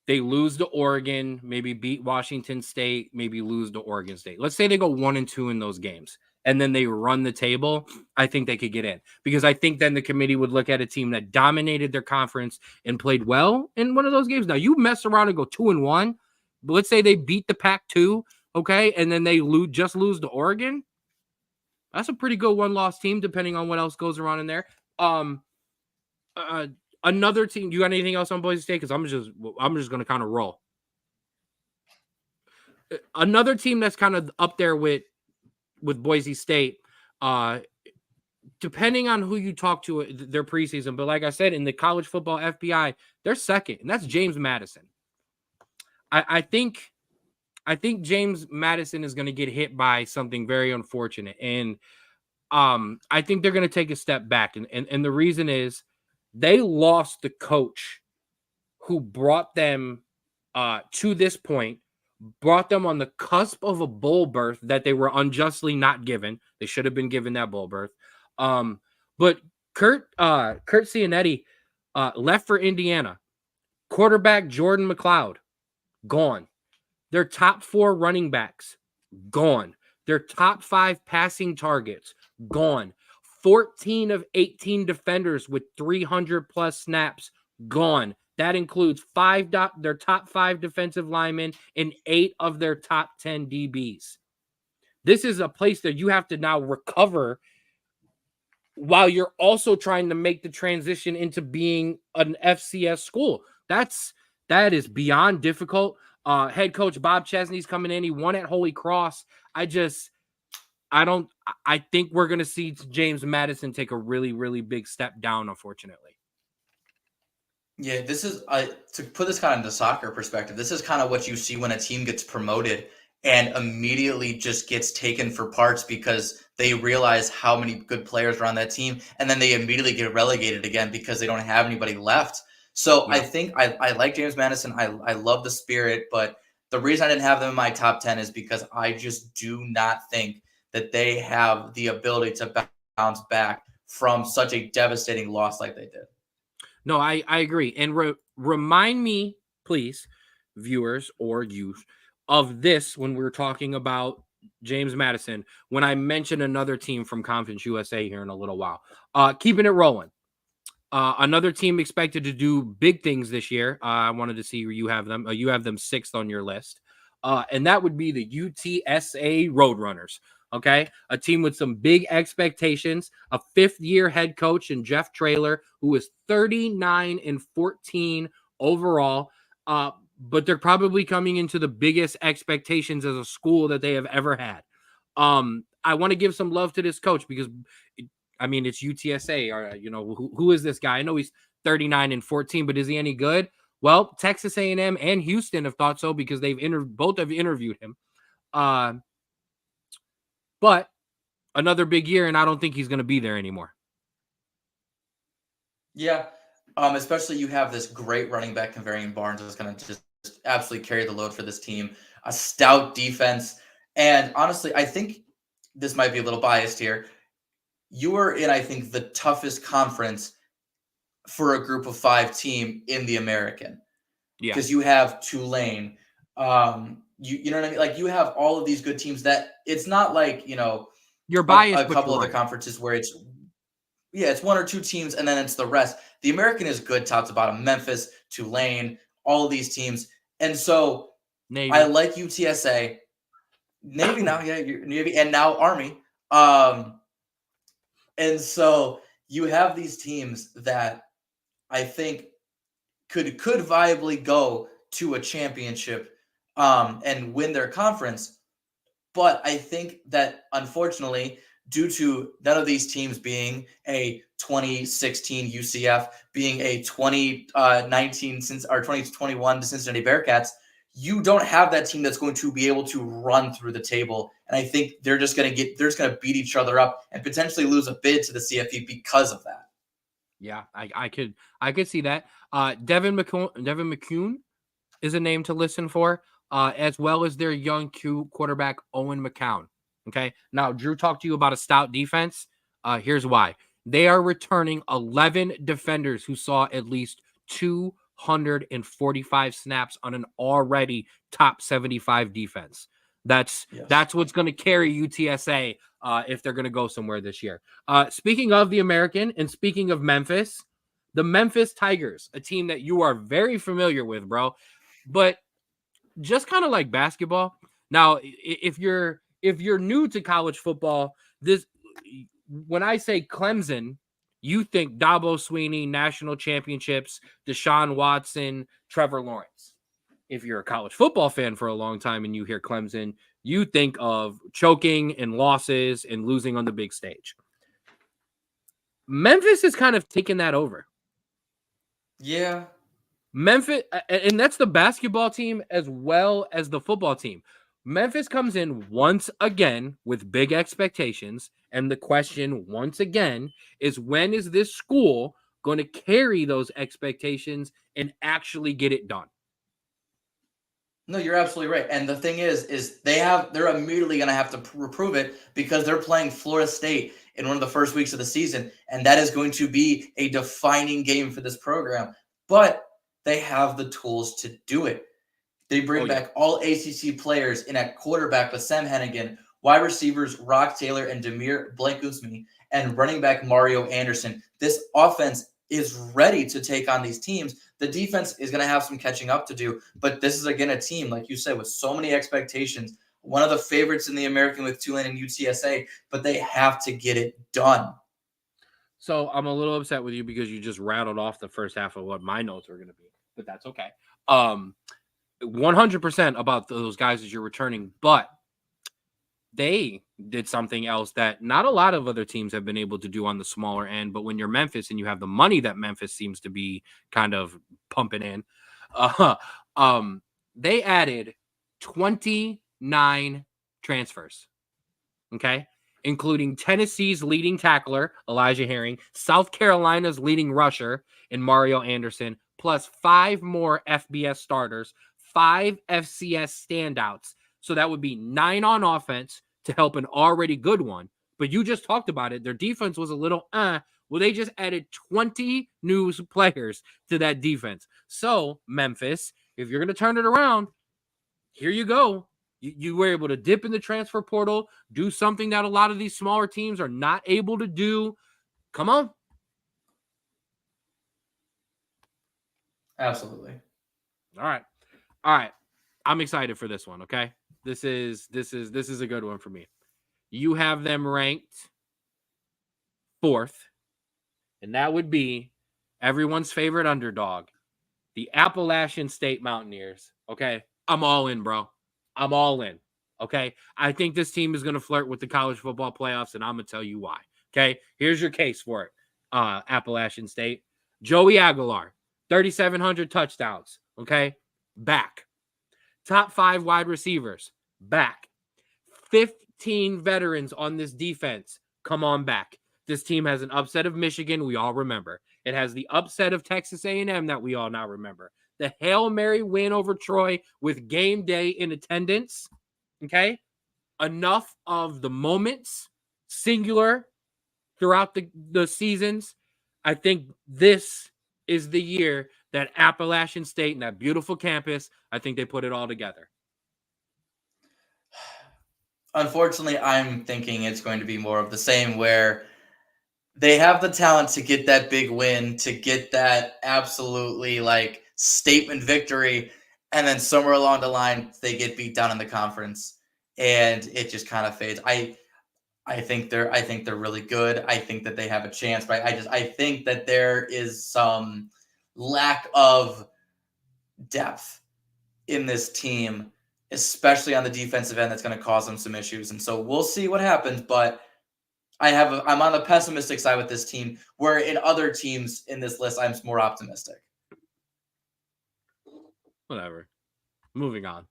they lose to Oregon, maybe beat Washington State, maybe lose to Oregon State. Let's say they go 1-2 in those games, and then they run the table. I think they could get in, because I think then the committee would look at a team that dominated their conference and played well in one of those games. Now, you mess around and go 2-1, but let's say they beat the Pac-2, okay, and then they lose to Oregon. That's a pretty good one-loss team, depending on what else goes around in there. Another team. You got anything else on Boise State? Because I'm just going to kind of roll. Another team that's kind of up there with Boise State. Depending on who you talk to, their preseason. But like I said, in the college football FBI, they're second, and that's James Madison. I think James Madison is going to get hit by something very unfortunate, and I think they're going to take a step back, and the reason is they lost the coach who brought them to this point, brought them on the cusp of a bowl berth that they were unjustly not given. They should have been given that bowl berth. But Kurt Cianetti left for Indiana. Quarterback Jordan McLeod, gone. Their top 4 running backs, gone. Their top 5 passing targets, gone. 14 of 18 defenders with 300 plus snaps, gone. That includes their top 5 defensive linemen and 8 of their top 10 DBs. This is a place that you have to now recover while you're also trying to make the transition into being an FCS school. That is beyond difficult. Head coach Bob Chesney's coming in. He won at Holy Cross. I think we're going to see James Madison take a really, really big step down, unfortunately. Yeah, this is, to put this kind of into soccer perspective, this is kind of what you see when a team gets promoted and immediately just gets taken for parts because they realize how many good players are on that team, and then they immediately get relegated again because they don't have anybody left. So yeah. I think I like James Madison. I love the spirit, but the reason I didn't have them in my top 10 is because I just do not think that they have the ability to bounce back from such a devastating loss like they did. No, I agree. And remind me, please, viewers or you, of this when we're talking about James Madison, when I mention another team from Conference USA here in a little while. Keeping it rolling. Another team expected to do big things this year. I wanted to see where you have them. You have them 6th on your list. And that would be the UTSA Roadrunners. Okay, a team with some big expectations, a 5th-year head coach in Jeff Traylor, who is 39-14 overall. But they're probably coming into the biggest expectations as a school that they have ever had. I want to give some love to this coach because, it's UTSA. Or, who is this guy? I know he's 39-14, but is he any good? Well, Texas A&M and Houston have thought so because both have interviewed him. But another big year, and I don't think he's going to be there anymore. Yeah, especially you have this great running back in Varian Barnes that's going to just absolutely carry the load for this team. A stout defense. And honestly, I think this might be a little biased here. You are in, I think, the toughest conference for a group of 5 team in the American. Yeah. Because you have Tulane. You know what I mean? Like, you have all of these good teams that it's not like, you're biased. A couple of the conferences where it's 1 or 2 teams and then it's the rest. The American is good top to bottom. Memphis, Tulane, all of these teams. And so Navy. I like UTSA. Navy now, yeah, Navy, and now Army. And so you have these teams that I think could viably go to a championship and win their conference. But I think that, unfortunately, due to none of these teams being a 2016 UCF, being a 2019 or 2021 Cincinnati Bearcats, you don't have that team that's going to be able to run through the table. And I think they're just going to beat each other up and potentially lose a bid to the CFP because of that. Yeah, I could see that. Devin McCune is a name to listen for, as well as their young quarterback Owen McCown. Okay, now Drew talked to you about a stout defense. Here's why. They are returning 11 defenders who saw at least 2 545 snaps on an already top 75 defense. That's what's going to carry UTSA if they're going to go somewhere this year. Speaking of the American and speaking of Memphis, the Memphis Tigers, a team that you are very familiar with, bro, but just kind of like basketball. Now, if you're new to college football, when I say Clemson, you think Dabo Swinney, national championships, Deshaun Watson, Trevor Lawrence. If you're a college football fan for a long time and you hear Clemson, you think of choking and losses and losing on the big stage. Memphis has kind of taken that over. Yeah. Memphis, and that's the basketball team as well as the football team. Memphis comes in once again with big expectations. And the question once again is, when is this school going to carry those expectations and actually get it done? No, you're absolutely right. And the thing is they're immediately going to have to prove it, because they're playing Florida State in one of the first weeks of the season. And that is going to be a defining game for this program. But they have the tools to do it. They bring back all ACC players in at quarterback with Sam Hennigan, wide receivers Rock Taylor and Demir Blankuzmi, and running back Mario Anderson. This offense is ready to take on these teams. The defense is going to have some catching up to do, but this is, again, a team, like you said, with so many expectations. One of the favorites in the American with Tulane and UTSA, but they have to get it done. So I'm a little upset with you because you just rattled off the first half of what my notes were going to be, but that's okay. 100% about those guys as you're returning, but they did something else that not a lot of other teams have been able to do on the smaller end. But when you're Memphis and you have the money that Memphis seems to be kind of pumping in, they added 29 transfers, okay, including Tennessee's leading tackler, Elijah Herring, South Carolina's leading rusher, and Mario Anderson, plus 5 more FBS starters, 5 FCS standouts. So that would be 9 on offense to help an already good one. But you just talked about it. Their defense was a little, well, they just added 20 new players to that defense. So, Memphis, if you're going to turn it around, here you go. You were able to dip in the transfer portal, do something that a lot of these smaller teams are not able to do. Come on. Absolutely. All right. I'm excited for this one, okay? This is a good one for me. You have them ranked 4th, and that would be everyone's favorite underdog, the Appalachian State Mountaineers. Okay, I'm all in, bro. I'm all in. Okay, I think this team is going to flirt with the college football playoffs, and I'm going to tell you why. Okay, here's your case for it. Appalachian State, Joey Aguilar, 3,700 touchdowns. Okay, back. Top 5 wide receivers, back. 15 veterans on this defense, come on back. This team has an upset of Michigan, we all remember. It has the upset of Texas A&M that we all now remember. The Hail Mary win over Troy with game day in attendance, okay? Enough of the moments, singular, throughout the seasons. I think this is the year that Appalachian State and that beautiful campus, I think they put it all together. Unfortunately, I'm thinking it's going to be more of the same, where they have the talent to get that big win, to get that absolutely like statement victory, and then somewhere along the line they get beat down in the conference and it just kind of fades. I think they're really good. I think that they have a chance, but I think that there is some lack of depth in this team, especially on the defensive end, that's going to cause them some issues. And so we'll see what happens, but I'm on the pessimistic side with this team, where in other teams in this list, I'm more optimistic. Whatever. Moving on.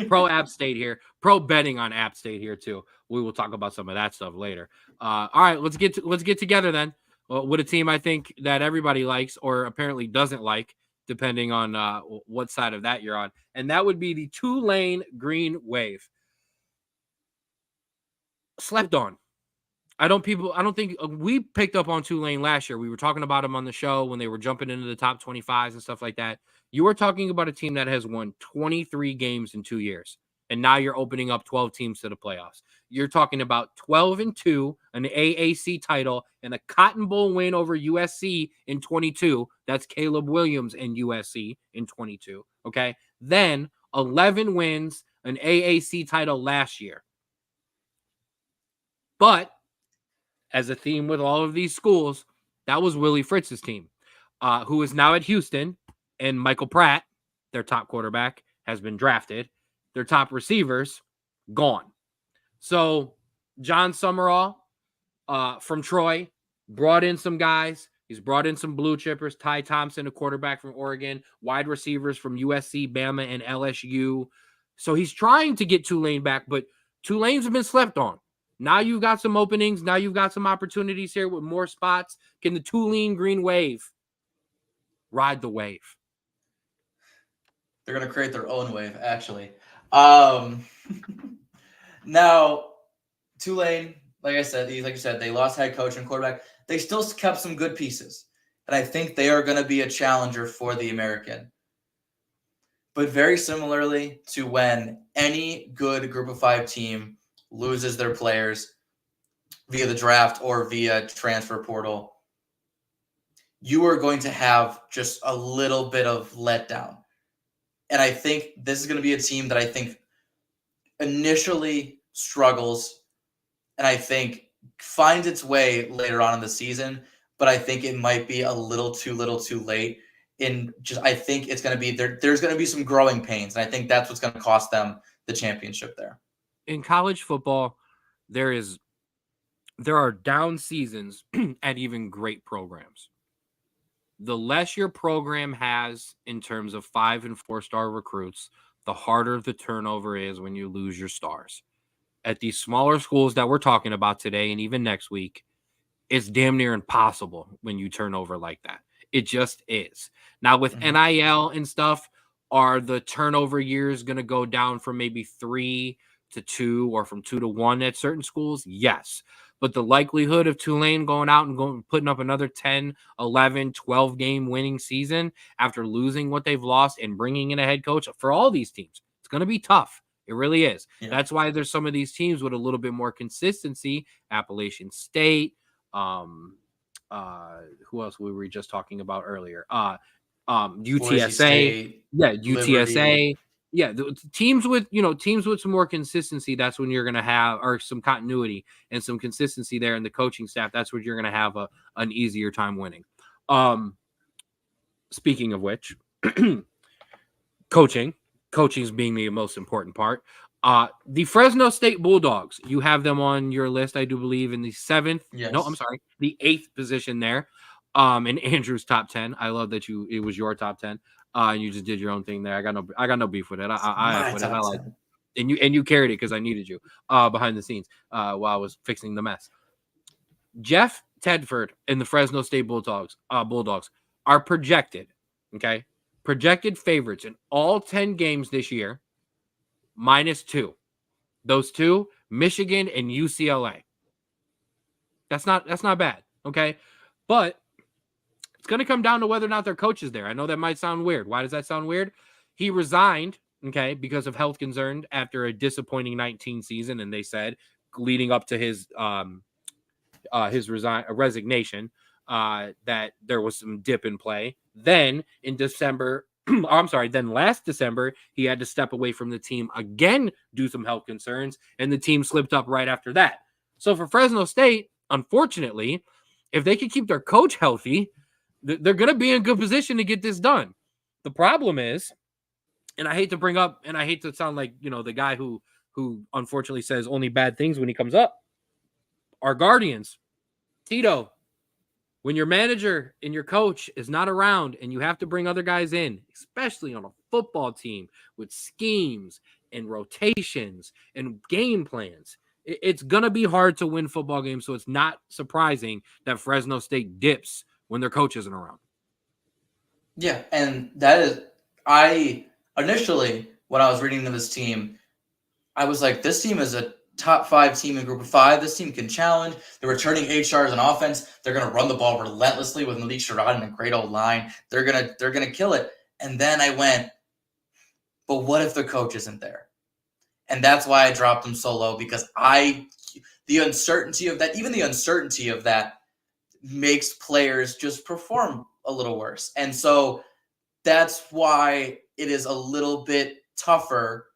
Pro App State here. Pro betting on App State here too. We will talk about some of that stuff later. All right, let's get together then with a team I think that everybody likes or apparently doesn't like, depending on what side of that you're on, and that would be the Tulane Green Wave. Slept on. I don't think we picked up on Tulane last year. We were talking about them on the show when they were jumping into the top 25s and stuff like that. You were talking about a team that has won 23 games in 2 years. And now you're opening up 12 teams to the playoffs. You're talking about 12-2, an AAC title, and a Cotton Bowl win over USC in 22. That's Caleb Williams and USC in 22. Okay. Then 11 wins, an AAC title last year. But as a theme with all of these schools, that was Willie Fritz's team, who is now at Houston, and Michael Pratt, their top quarterback, has been drafted. Their top receivers, gone. So John Summerall from Troy brought in some guys. He's brought in some blue chippers, Ty Thompson, a quarterback from Oregon, wide receivers from USC, Bama, and LSU. So he's trying to get Tulane back, but Tulane's been slept on. Now you've got some openings. Now you've got some opportunities here with more spots. Can the Tulane Green Wave ride the wave? They're going to create their own wave, actually. Now, Tulane, like you said, they lost head coach and quarterback. They still kept some good pieces. And I think they are going to be a challenger for the American. But very similarly to when any good group of 5 team loses their players via the draft or via transfer portal, you are going to have just a little bit of letdown. And I think this is going to be a team that I think initially struggles and I think finds its way later on in the season, but I think it might be a little too late. I think it's going to be there's going to be some growing pains, and I think that's what's going to cost them the championship there. In college football, there are down seasons at even great programs. The less your program has in terms of 5- and 4-star recruits, the harder the turnover is when you lose your stars. At these smaller schools that we're talking about today and even next week, it's damn near impossible when you turn over like that. It just is. Now with NIL and stuff, are the turnover years going to go down from maybe 3 to 2 or from 2 to 1 at certain schools? Yes. But the likelihood of Tulane going out and putting up another 10, 11, 12 game winning season after losing what they've lost and bringing in a head coach for all these teams, it's going to be tough. It really is. Yeah. That's why there's some of these teams with a little bit more consistency. Appalachian State. Who else were we just talking about earlier? UTSA. Yeah, UTSA. Liberty. Yeah, the teams with some more consistency, that's when you're going to have, or some continuity and some consistency there in the coaching staff. That's when you're going to have an easier time winning. Speaking of which, coaching's being the most important part. The Fresno State Bulldogs, you have them on your list, I do believe, in the 7th. Yes. No, I'm sorry, the 8th position there. In Andrew's top 10. I love that it was your top 10. And you just did your own thing there. I got no beef with it. I like it. And you carried it because I needed you behind the scenes while I was fixing the mess. Jeff Tedford and the Fresno State Bulldogs are projected favorites in all 10 games this year, -2. Those 2, Michigan and UCLA. That's not bad, okay? But it's going to come down to whether or not their coach is there. I know that might sound weird. Why does that sound weird? He resigned, because of health concerns after a disappointing 19 season, and they said leading up to his resignation that there was some dip in play. Then in December, then last December, he had to step away from the team again due to some health concerns, and the team slipped up right after that. So for Fresno State, unfortunately, if they can keep their coach healthy, they're going to be in good position to get this done. The problem is, and I hate to bring up, and I hate to sound like, the guy who unfortunately says only bad things when he comes up, our Guardians, Tito, when your manager and your coach is not around and you have to bring other guys in, especially on a football team with schemes and rotations and game plans, it's going to be hard to win football games. So it's not surprising that Fresno State dips when their coach isn't around. Yeah, and that is, initially, when I was reading to this team, I was like, this team is a top 5 team in Group of 5. This team can challenge. They're returning 8 stars on offense. They're going to run the ball relentlessly with Malik Sherrod and a great old line. They're gonna kill it. And then I went, but what if the coach isn't there? And that's why I dropped them so low, because the uncertainty of that makes players just perform a little worse. And so that's why it is a little bit tougher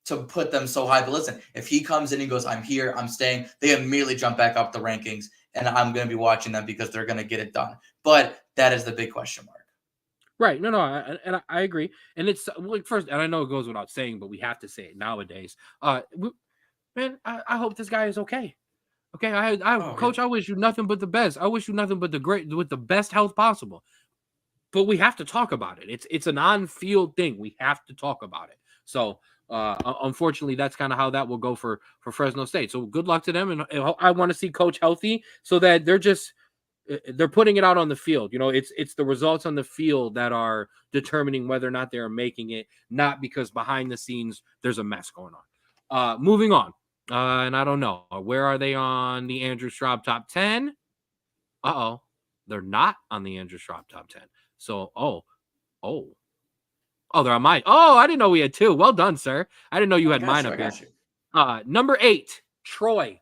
to put them so high. But listen, if he comes in and goes, I'm here, I'm staying, they immediately jump back up the rankings, and I'm going to be watching them because they're going to get it done. But that is the big question mark. Right. No, I agree. And it's like, first, and I know it goes without saying, but we have to say it nowadays. Man, I hope this guy is okay. Okay. Coach, I wish you nothing but the best. I wish you nothing but with the best health possible. But we have to talk about it. It's an on-field thing. We have to talk about it. So unfortunately, that's kind of how that will go for Fresno State. So good luck to them, and I want to see Coach healthy so that they're putting it out on the field. You know, it's the results on the field that are determining whether or not they're making it, not because behind the scenes there's a mess going on. Moving on, and I don't know, where are they on the Andrew Straub top 10? They're not on the Andrew Straub top 10. So, they're on mine. Oh, I didn't know we had 2. Well done, sir. I didn't know you had mine up here. Number 8, Troy.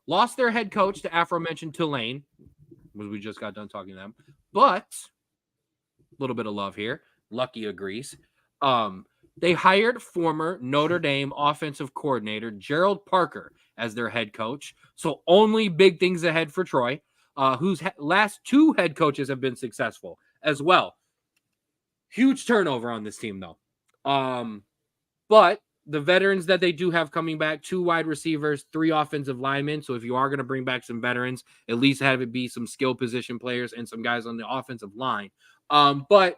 Lost their head coach to aforementioned Tulane, as we just got done talking to them. But a little bit of love here. Lucky agrees. They hired former Notre Dame offensive coordinator Gerald Parker as their head coach. So only big things ahead for Troy, whose last 2 head coaches have been successful as well. Huge turnover on this team, though. But the veterans that they do have coming back, 2 wide receivers, 3 offensive linemen. So if you are going to bring back some veterans, at least have it be some skill position players and some guys on the offensive line. But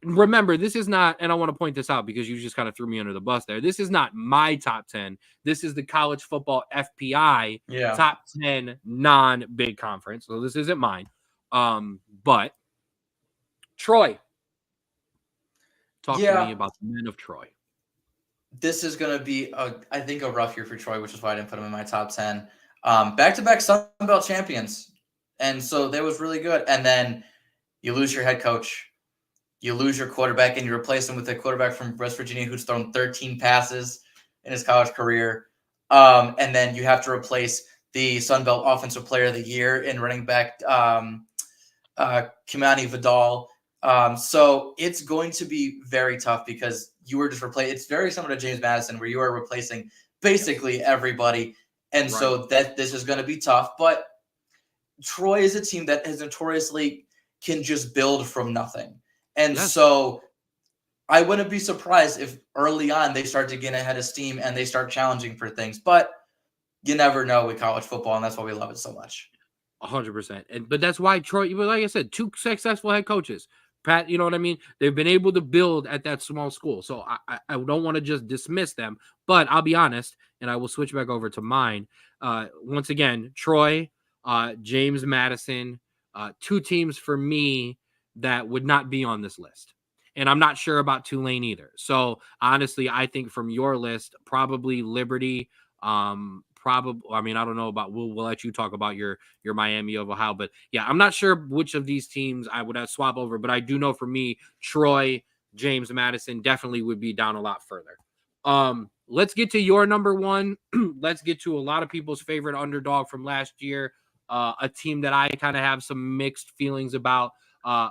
remember, this is not, and I want to point this out because you just kind of threw me under the bus there. This is not my top 10. This is the college football FPI top 10 non-big conference. So this isn't mine. But Troy, talk to me about the men of Troy. This is going to be, I think, a rough year for Troy, which is why I didn't put them in my top 10. Back-to-back Sun Belt champions. And so that was really good. And then you lose your head coach. You lose your quarterback, and you replace him with a quarterback from West Virginia who's thrown 13 passes in his college career. And then you have to replace the Sun Belt Offensive Player of the Year in running back Kimani Vidal. So it's going to be very tough because you were just replacing. It's very similar to James Madison, where you are replacing basically everybody. And so this is going to be tough. But Troy is a team that has notoriously can just build from nothing. And so I wouldn't be surprised if early on they start to get ahead of steam and they start challenging for things. But you never know with college football, and that's why we love it so much. 100%. But that's why Troy, like I said, 2 successful head coaches. Pat, you know what I mean? They've been able to build at that small school. So I don't want to just dismiss them. But I'll be honest, and I will switch back over to mine. Once again, Troy, James Madison, 2 teams for me that would not be on this list. And I'm not sure about Tulane either. So honestly, I think from your list, probably Liberty, I mean, I don't know about, we'll let you talk about your Miami of Ohio, but yeah, I'm not sure which of these teams I would have swap over, but I do know for me, Troy, James Madison definitely would be down a lot further. Let's get to your number 1. Let's get to a lot of people's favorite underdog from last year. A team that I kind of have some mixed feelings about.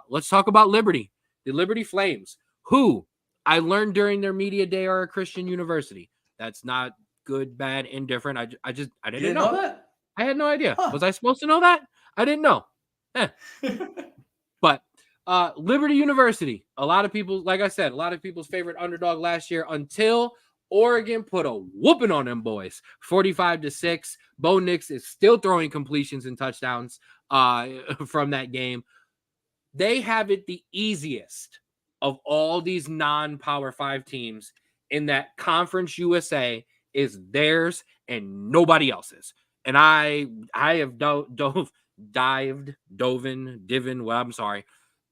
Let's talk about Liberty, the Liberty Flames, who I learned during their media day are a Christian university. That's not good, bad, indifferent. I didn't know that. I had no idea. Huh. Was I supposed to know that? I didn't know. But Liberty University, a lot of people, like I said, a lot of people's favorite underdog last year until Oregon put a whooping on them boys, 45-6. Bo Nix is still throwing completions and touchdowns from that game. They have it the easiest of all these non-Power 5 teams in that Conference USA is theirs and nobody else's. And I have dived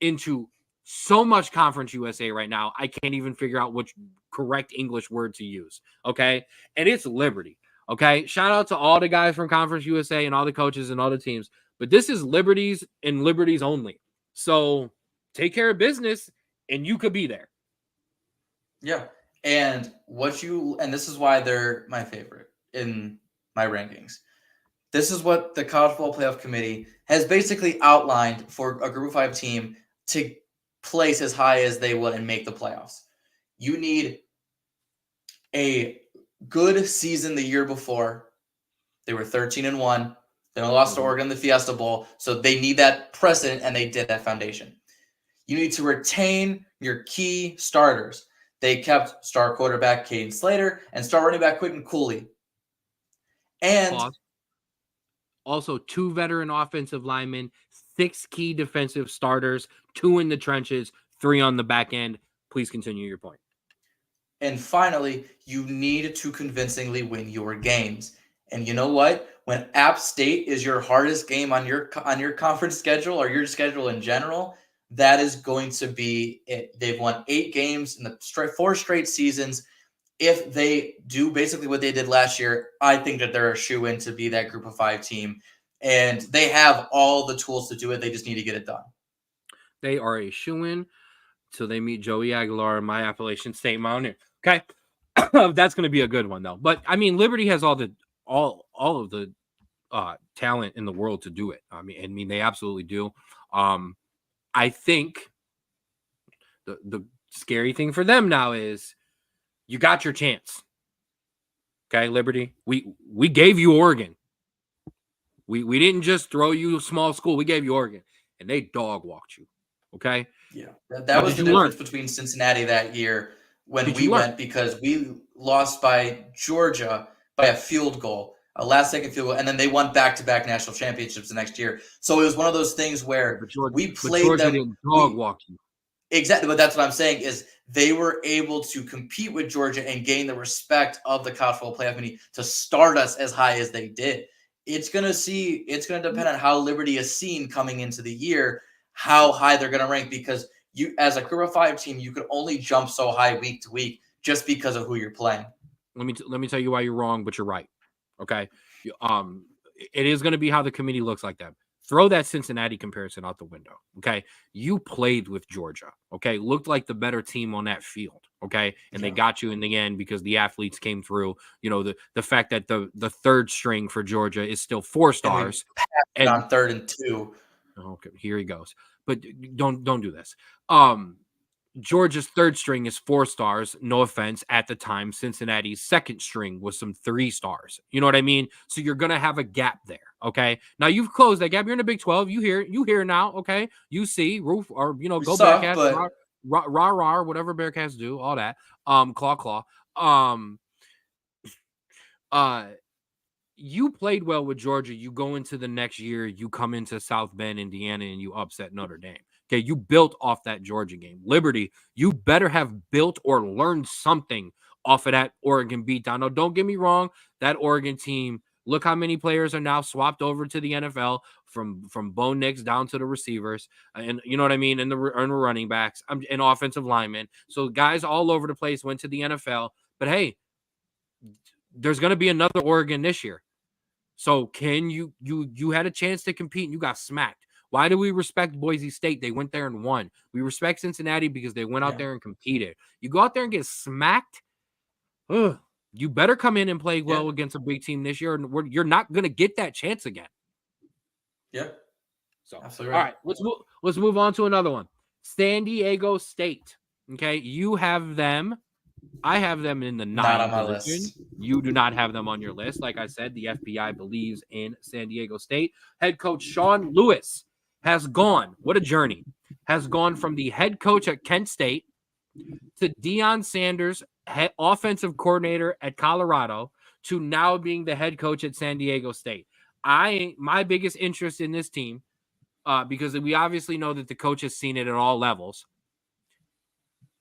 into so much Conference USA right now. I can't even figure out which correct English word to use. Okay. And it's Liberty. Okay. Shout out to all the guys from Conference USA and all the coaches and all the teams. But this is Liberties and Liberties only. So take care of business and you could be there. Yeah. And this is why they're my favorite in my rankings. This is what the College Football Playoff Committee has basically outlined for a Group of 5 team to place as high as they will and make the playoffs. You need a good season the year before. They were 13-1. They lost to Oregon in the Fiesta Bowl, so they need that precedent, and they did that foundation. You need to retain your key starters. They kept star quarterback Caden Slater and star running back Quentin Cooley. And also 2 veteran offensive linemen, 6 key defensive starters, 2 in the trenches, 3 on the back end. Please continue your point. And finally, you need to convincingly win your games. And you know what? When App State is your hardest game on your conference schedule or your schedule in general, that is going to be it. They've won 8 games in the 4 straight seasons. If they do basically what they did last year, I think that they're a shoe-in to be that Group of 5 team. And they have all the tools to do it. They just need to get it done. They are a shoe-in till they meet Joey Aguilar and my Appalachian State Mountaineer. Okay. That's going to be a good one, though. But, I mean, Liberty has all of the talent in the world to do it. I mean, they absolutely do. I think the scary thing for them now is you got your chance. Okay, Liberty. We gave you Oregon. We didn't just throw you a small school. We gave you Oregon, and they dog walked you. Okay. Yeah, that was the difference between Cincinnati that year when we went, because we lost by Georgia by a field goal, a last-second field goal, and then they won back-to-back national championships the next year. So it was one of those things where we played Georgia them. Didn't dog walk you. Exactly, but that's what I'm saying is they were able to compete with Georgia and gain the respect of the College Football Playoff Committee to start us as high as they did. It's going to depend on how Liberty is seen coming into the year, how high they're going to rank, because you, as a Group of 5 team, you could only jump so high week to week just because of who you're playing. Let me tell you why you're wrong, but you're right. Okay. It is going to be how the committee looks like that. Throw that Cincinnati comparison out the window. Okay. You played with Georgia. Okay. Looked like the better team on that field. Okay. And they got you in the end because the athletes came through. You know, the fact that the third string for Georgia is still 4 stars. And on 3rd and 2. Okay. Here he goes. But don't do this. Georgia's 3rd string is 4 stars. No offense. At the time, Cincinnati's 2nd string was some 3 stars. You know what I mean? So you're going to have a gap there. Okay. Now you've closed that gap. You're in the Big 12. You hear now. Okay. You see roof or, go Bearcats, rah, whatever Bearcats do, all that. Claw. You played well with Georgia. You go into the next year, you come into South Bend, Indiana, and you upset Notre Dame. Okay, you built off that Georgia game. Liberty, you better have built or learned something off of that Oregon beatdown. Now, don't get me wrong, that Oregon team, look how many players are now swapped over to the NFL from Bo Nix down to the receivers, and you know what I mean, and the running backs and offensive linemen. So guys all over the place went to the NFL. But hey, there's going to be another Oregon this year. So can you had a chance to compete and you got smacked. Why do we respect Boise State? They went there and won. We respect Cincinnati because they went out there and competed. You go out there and get smacked, you better come in and play well against a big team this year, and you're not going to get that chance again. Yeah. So, absolutely right. All right, let's move on to another one. San Diego State. Okay, you have them. I have them in the 9 position. You do not have them on your list. Like I said, the FBI believes in San Diego State. Head coach Sean Lewis has gone. What a journey. Has gone from the head coach at Kent State to Deion Sanders, offensive coordinator at Colorado, to now being the head coach at San Diego State. My biggest interest in this team, because we obviously know that the coach has seen it at all levels,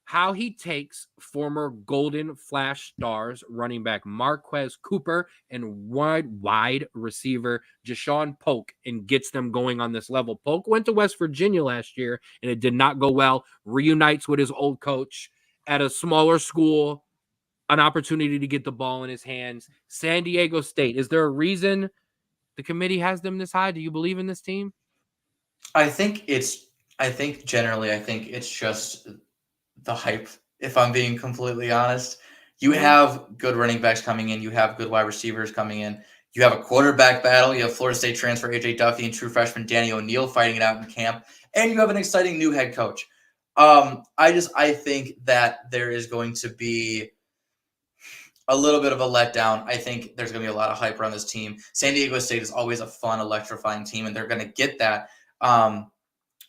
how he takes former Golden Flash Stars running back Marquez Cooper and wide receiver Jashawn Polk and gets them going on this level. Polk went to West Virginia last year and it did not go well. Reunites with his old coach at a smaller school an opportunity to get the ball in his hands. San Diego State, is there a reason the committee has them this high? Do you believe in this team? I think generally, I think it's just the hype, if I'm being completely honest. You have good running backs coming in. You have good wide receivers coming in. You have a quarterback battle. You have Florida State transfer A.J. Duffy and true freshman Danny O'Neal fighting it out in camp. And you have an exciting new head coach. I think that there is going to be a little bit of a letdown. I think there's going to be a lot of hype around this team. San Diego State is always a fun, electrifying team, and they're going to get that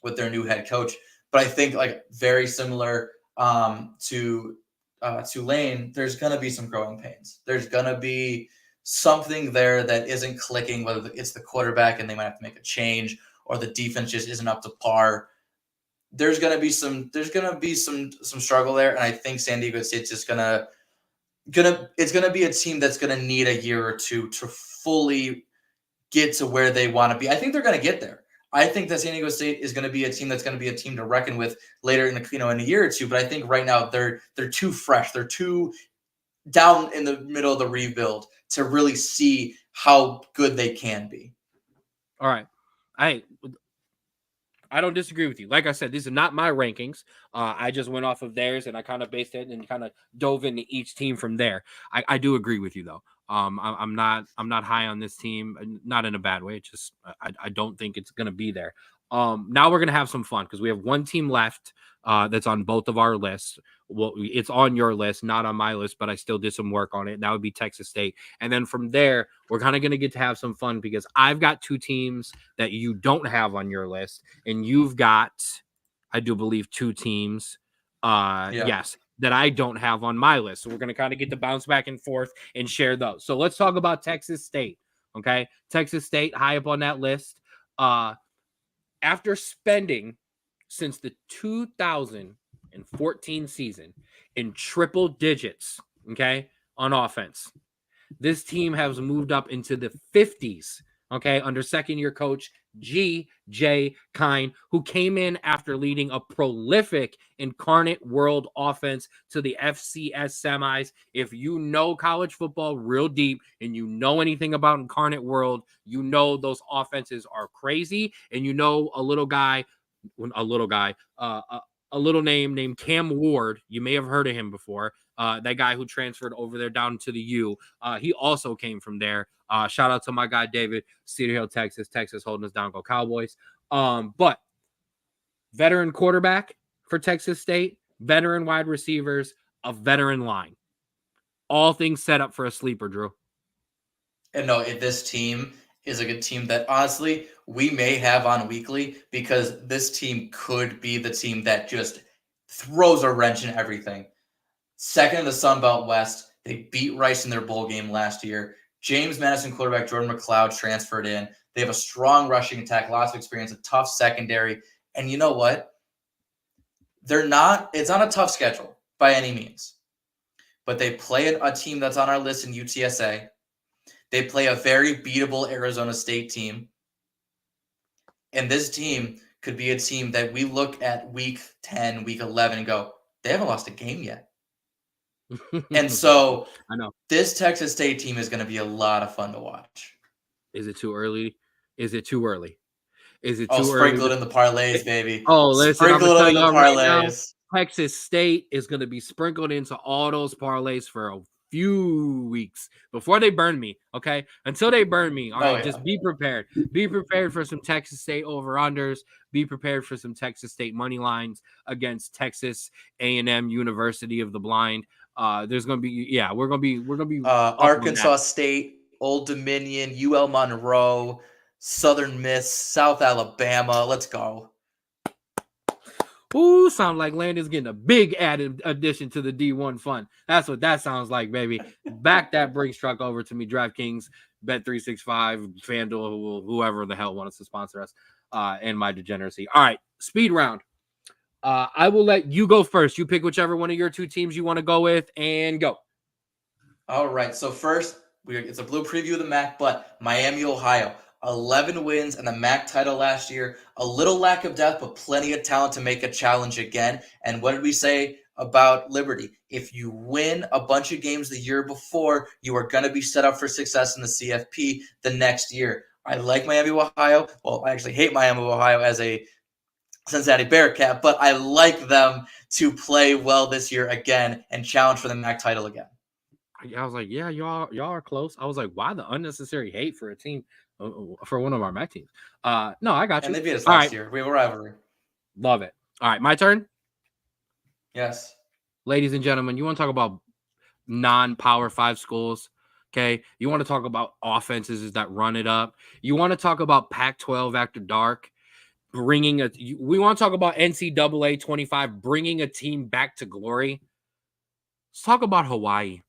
with their new head coach. But I think like very similar to Tulane, there's going to be some growing pains. There's going to be something there that isn't clicking, whether it's the quarterback and they might have to make a change, or the defense just isn't up to par. There's going to be some struggle there, and I think San Diego State's just it's gonna be a team that's gonna need a year or two to fully get to where they want to be. I think they're gonna get there. I think that San Diego State is going to be a team that's going to be a team to reckon with later in a year or two. But I think right now they're too fresh. They're too down in the middle of the rebuild to really see how good they can be. All right. I don't disagree with you. Like I said, these are not my rankings. I just went off of theirs and I kind of based it and kind of dove into each team from there. I do agree with you though. I'm not high on this team, not in a bad way. It's just I don't think it's gonna be there. Now we're gonna have some fun because we have one team left that's on both of our lists. Well, it's on your list, not on my list, but I still did some work on it. That would be Texas State. And then from there, we're kind of going to get to have some fun because I've got two teams that you don't have on your list, and you've got, I do believe, two teams, yes, that I don't have on my list. So we're going to kind of get to bounce back and forth and share those. So let's talk about Texas State, okay? Texas State, high up on that list. After spending since the 2014 season in triple digits, okay, on offense, this team has moved up into the 50s, okay, under second-year coach G.J. Kine, who came in after leading a prolific Incarnate World offense to the FCS semis. If you know college football real deep and you know anything about Incarnate World, you know those offenses are crazy, and you know a little name named Cam Ward. You may have heard of him before. That guy who transferred over there down to the U. He also came from there. Shout out to my guy, David, Cedar Hill, Texas holding us down. Go Cowboys. But veteran quarterback for Texas State, veteran wide receivers, a veteran line. All things set up for a sleeper, Drew. And no, this team is a good team that honestly we may have on weekly because this team could be the team that just throws a wrench in everything. Second in the Sun Belt West, they beat Rice in their bowl game last year. James Madison quarterback Jordan McLeod transferred in. They have a strong rushing attack, lots of experience, a tough secondary. And you know what? It's not a tough schedule by any means. But they play a team that's on our list in UTSA. They play a very beatable Arizona State team. And this team could be a team that we look at week 10, week 11 and go, they haven't lost a game yet. And so I know this Texas State team is going to be a lot of fun to watch. Is it too early? Is it too early? Sprinkled in the parlays, baby. Oh, listen, I'm going to tell you right now, Texas State is going to be sprinkled into all those parlays for a few weeks before they burn me, okay? Until they burn me, all right? Just be prepared. Be prepared for some Texas State over-unders. Be prepared for some Texas State money lines against Texas A&M University of the Blind. There's going to be, we're going to be Arkansas State, Old Dominion, UL Monroe, Southern Miss, South Alabama. Let's go. Ooh, sound like Landon's getting a big added addition to the D1 fund. That's what that sounds like, baby. Back that Brinks truck over to me, DraftKings, Bet365, FanDuel, whoever the hell wants to sponsor us, and my degeneracy. All right, speed round. I will let you go first. You pick whichever one of your two teams you want to go with and go. All right, so first, it's a blue preview of the MAC, but Miami, Ohio. 11 wins and the MAC title last year. A little lack of depth, but plenty of talent to make a challenge again. And what did we say about Liberty. If you win a bunch of games the year before, you are going to be set up for success in the CFP the next year. I like Miami of Ohio. Well, I actually hate Miami of Ohio as a Cincinnati Bearcat, but I like them to play well this year again and challenge for the MAC title again. I was like, yeah, y'all are close. I was like, why the unnecessary hate for a team, for one of our MAC teams? No, I got you. And they beat us All last right. year. We have a rivalry. Love it. All right, my turn. Yes. Ladies and gentlemen, you want to talk about non-Power 5 schools? Okay. You want to talk about offenses that run it up. You want to talk about Pac-12 after dark, we want to talk about NCAA 25, bringing a team back to glory. Let's talk about Hawaii.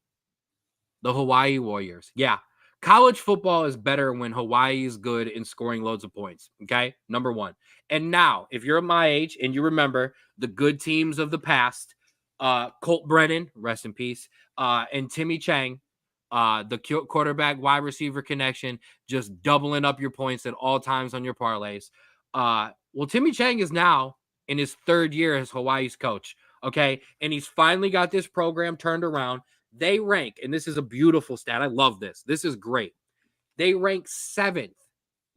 The Hawaii Warriors. Yeah. College football is better when Hawaii is good in scoring loads of points. Okay. Number one. And now, if you're my age and you remember the good teams of the past, Colt Brennan, rest in peace, and Timmy Chang, the quarterback wide receiver connection, just doubling up your points at all times on your parlays. Well, Timmy Chang is now in his third year as Hawaii's coach. Okay. And he's finally got this program turned around. They rank, and this is a beautiful stat. I love this. This is great. They rank 7th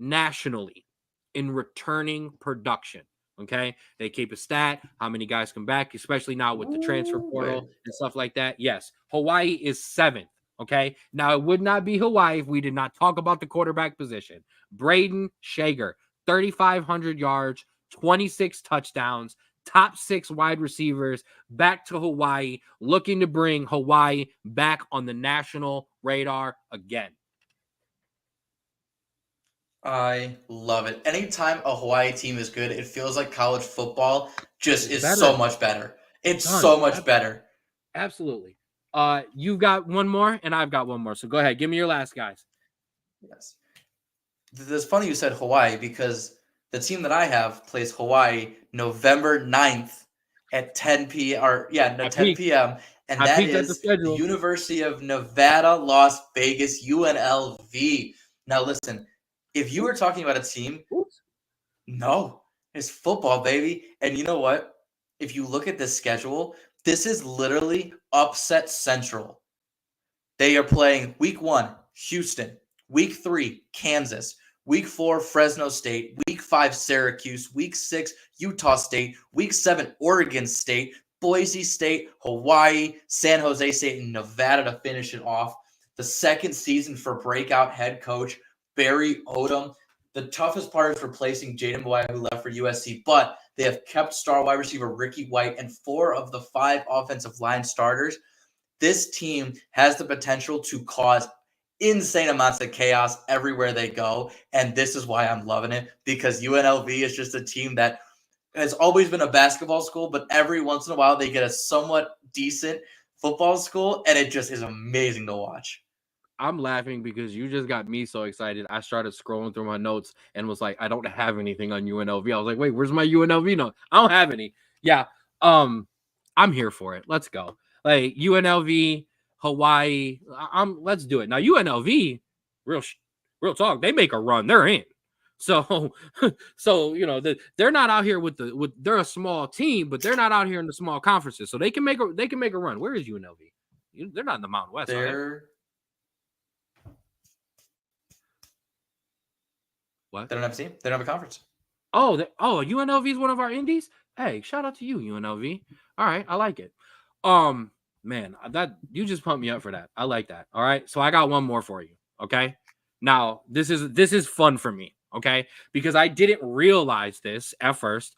nationally in returning production. Okay. They keep a stat, how many guys come back, especially now with the transfer portal and stuff like that. Yes. Hawaii is 7th. Okay. Now, it would not be Hawaii if we did not talk about the quarterback position. Braden Shager, 3,500 yards, 26 touchdowns, top 6 wide receivers, back to Hawaii, looking to bring Hawaii back on the national radar again. I love it. Anytime a Hawaii team is good, it feels like college football just is better. so much better. It's so much better. Absolutely. You've got one more, and I've got one more. So go ahead. Give me your last, guys. Yes. It's funny you said Hawaii because the team that I have plays Hawaii November 9th at 10 p.m. 10 p.m. And that is the University of Nevada, Las Vegas, UNLV. Now, listen, if you were talking about a team, no, it's football, baby. And you know what? If you look at this schedule, this is literally upset central. They are playing week 1, Houston, week 3, Kansas, week 4, Fresno State, week 5, Syracuse, week 6, Utah State, week 7, Oregon State, Boise State, Hawaii, San Jose State, and Nevada to finish it off. The second season for breakout head coach Barry Odom. The toughest part is replacing Jaden Moai, who left for USC, but they have kept star wide receiver Ricky White and 4 of the 5 offensive line starters. This team has the potential to cause insane amounts of chaos everywhere they go, and this is why I'm loving it, because UNLV is just a team that has always been a basketball school, but every once in a while they get a somewhat decent football school, and it just is amazing to watch. I'm laughing because you just got me so excited. I started scrolling through my notes and was like, I don't have anything on UNLV. I was like, wait, where's my UNLV note? I don't have any. Yeah. I'm here for it. Let's go. Like UNLV, Hawaii. Let's do it. Now UNLV, real talk, they make a run. They're in. So you know, they're not out here with they're a small team, but they're not out here in the small conferences. So they can make a run. Where is UNLV? They're not in the Mountain West. What? They don't have a team. They don't have a conference. UNLV is one of our indies. Hey, shout out to you, UNLV. All right, I like it. Man, that you just pumped me up for that. I like that. All right, so I got one more for you. Okay, now this is fun for me. Okay, because I didn't realize this at first.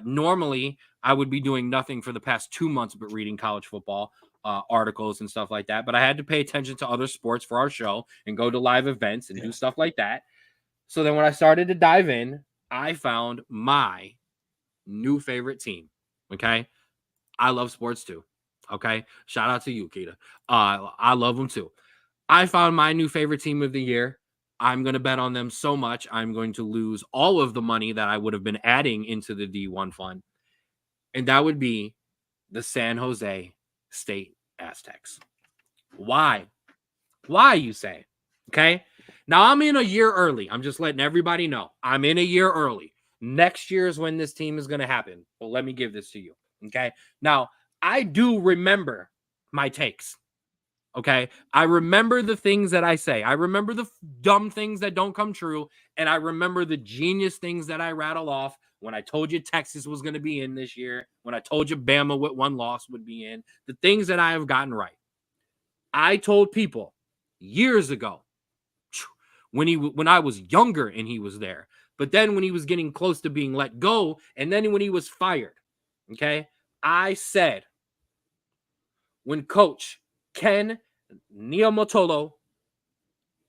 Normally, I would be doing nothing for the past 2 months but reading college football articles and stuff like that. But I had to pay attention to other sports for our show and go to live events and do stuff like that. So then when I started to dive in, I found my new favorite team. Okay. I love sports too. Okay. Shout out to you, Keita. I love them too. I found my new favorite team of the year. I'm going to bet on them so much. I'm going to lose all of the money that I would have been adding into the D1 fund. And that would be the San Jose State Aztecs. Why? Why, you say? Okay. Now, I'm in a year early. I'm just letting everybody know. I'm in a year early. Next year is when this team is going to happen. Well, let me give this to you. Okay. Now, I do remember my takes. Okay. I remember the things that I say. I remember the dumb things that don't come true. And I remember the genius things that I rattle off when I told you Texas was going to be in this year, when I told you Bama with one loss would be in, the things that I have gotten right. I told people years ago when I was younger and he was there, but then when he was getting close to being let go, and then when he was fired, okay, I said when Coach Ken Niumatalolo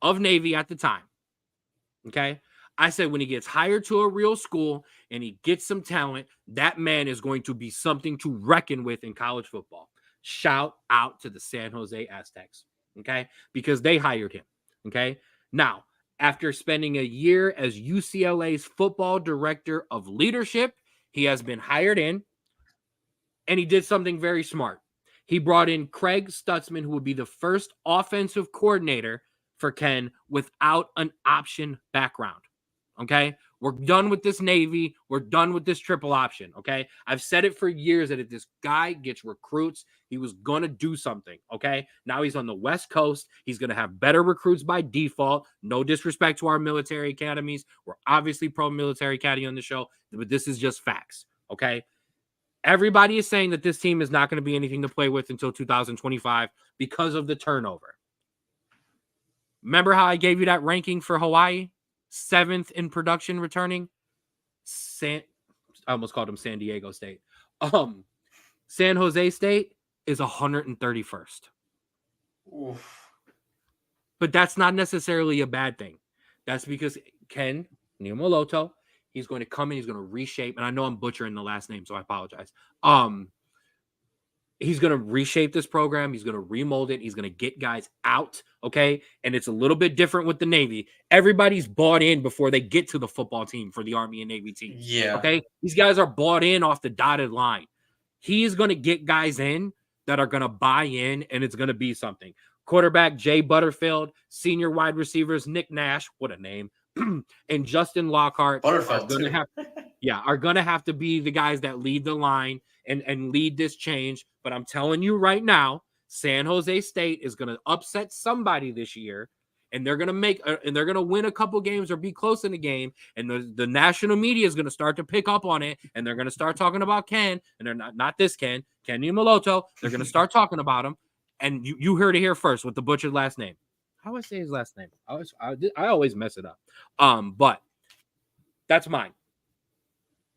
of Navy at the time, okay, I said when he gets hired to a real school and he gets some talent, that man is going to be something to reckon with in college football. Shout out to the San Jose Aztecs, okay, because they hired him, okay. Now, after spending a year as UCLA's football director of leadership, he has been hired in, and he did something very smart. He brought in Craig Stutzman, who would be the first offensive coordinator for Ken without an option background. Okay. We're done with this Navy. We're done with this triple option. Okay. I've said it for years that if this guy gets recruits, he was going to do something. Okay. Now he's on the West Coast. He's going to have better recruits by default. No disrespect to our military academies. We're obviously pro military academy on the show, but this is just facts. Okay. Everybody is saying that this team is not going to be anything to play with until 2025 because of the turnover. Remember how I gave you that ranking for Hawaii? 7th in production returning? I almost called them San Diego State. San Jose State is 131st. Oof. But that's not necessarily a bad thing. That's because Ken Niumatalolo, he's going to come in, he's going to reshape, and I know I'm butchering the last name, so I apologize. He's going to reshape this program. He's going to remold it. He's going to get guys out, okay? And it's a little bit different with the Navy. Everybody's bought in before they get to the football team for the Army and Navy team. Yeah. Okay? These guys are bought in off the dotted line. He is going to get guys in that are going to buy in, and it's going to be something. Quarterback Jay Butterfield, senior wide receivers Nick Nash, what a name, and Justin Lockhart are going to have to be the guys that lead the line and lead this change. But I'm telling you right now, San Jose State is going to upset somebody this year, and they're going to win a couple games or be close in the game, and the national media is going to start to pick up on it, and they're going to start talking about Ken, and they're not this Ken Niumatalolo. They're going to start talking about him, and you heard it here first with the butchered last name. How do I say his last name? I always mess it up. But that's mine.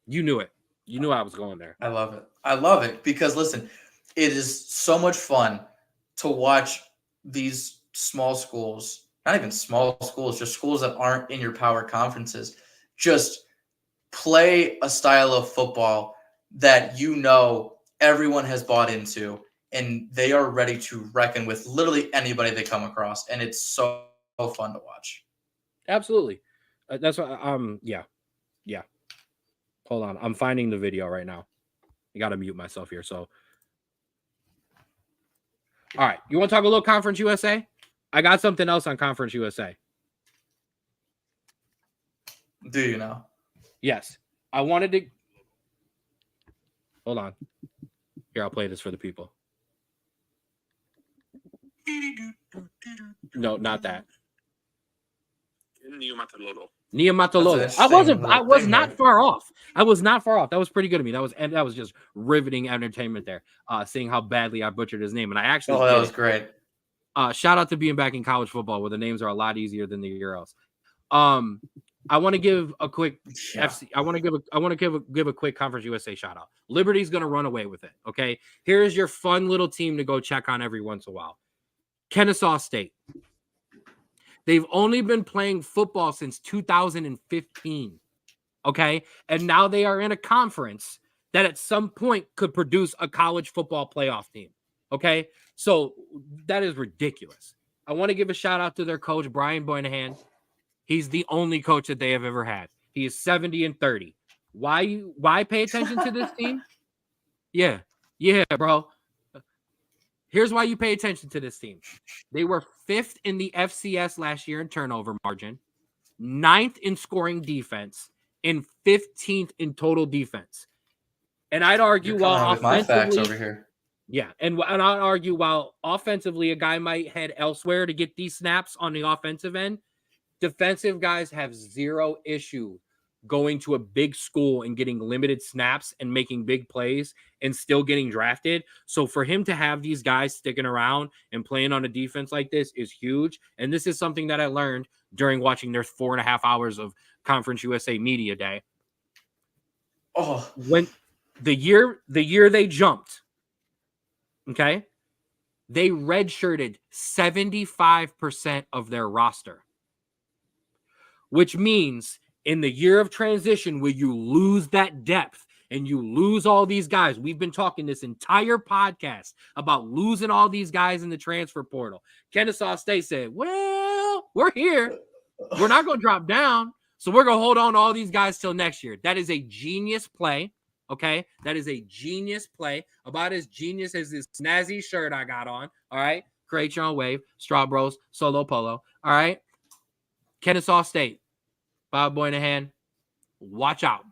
You knew it. You knew I was going there. I love it. I love it because, listen, it is so much fun to watch these small schools, not even small schools, just schools that aren't in your power conferences, just play a style of football that everyone has bought into, and they are ready to reckon with literally anybody they come across, and it's so fun to watch. Absolutely. That's what yeah. Hold on. I'm finding the video right now. I got to mute myself here. So, all right. You want to talk a little Conference USA? I got something else on Conference USA. Do you know? Yes. I wanted to. Hold on. Here, I'll play this for the people. No, not that. Niumatalolo. I was not far off. That was pretty good of me. That was just riveting entertainment there. Seeing how badly I butchered his name, and I actually. Oh, that was great. Shout out to being back in college football where the names are a lot easier than the Euros. I want to give a quick FC. I want to give a quick Conference USA shout out. Liberty's going to run away with it. Okay, here's your fun little team to go check on every once in a while. Kennesaw State. They've only been playing football since 2015, okay? And now they are in a conference that at some point could produce a college football playoff team, okay? So that is ridiculous. I want to give a shout-out to their coach, Brian Moynihan. He's the only coach that they have ever had. He is 70-30. Why pay attention to this team? Yeah, bro. Here's why you pay attention to this team. They were 5th in the FCS last year in turnover margin, 9th in scoring defense, and 15th in total defense. And I'd argue, with my facts over here. Yeah, and I'd argue while offensively a guy might head elsewhere to get these snaps on the offensive end, defensive guys have zero issue going to a big school and getting limited snaps and making big plays and still getting drafted. So for him to have these guys sticking around and playing on a defense like this is huge. And this is something that I learned during watching their 4.5 hours of Conference USA Media Day. Oh, When the year they jumped, okay, they redshirted 75% of their roster, which means in the year of transition where you lose that depth and you lose all these guys, we've been talking this entire podcast about losing all these guys in the transfer portal. Kennesaw State said, well, we're here. We're not going to drop down. So we're going to hold on to all these guys till next year. That is a genius play. Okay. That is a genius play. About as genius as this snazzy shirt I got on. All right. Create your own wave. Straub Bros, Solo Polo. All right. Kennesaw State. Bob Moynihan. Watch out.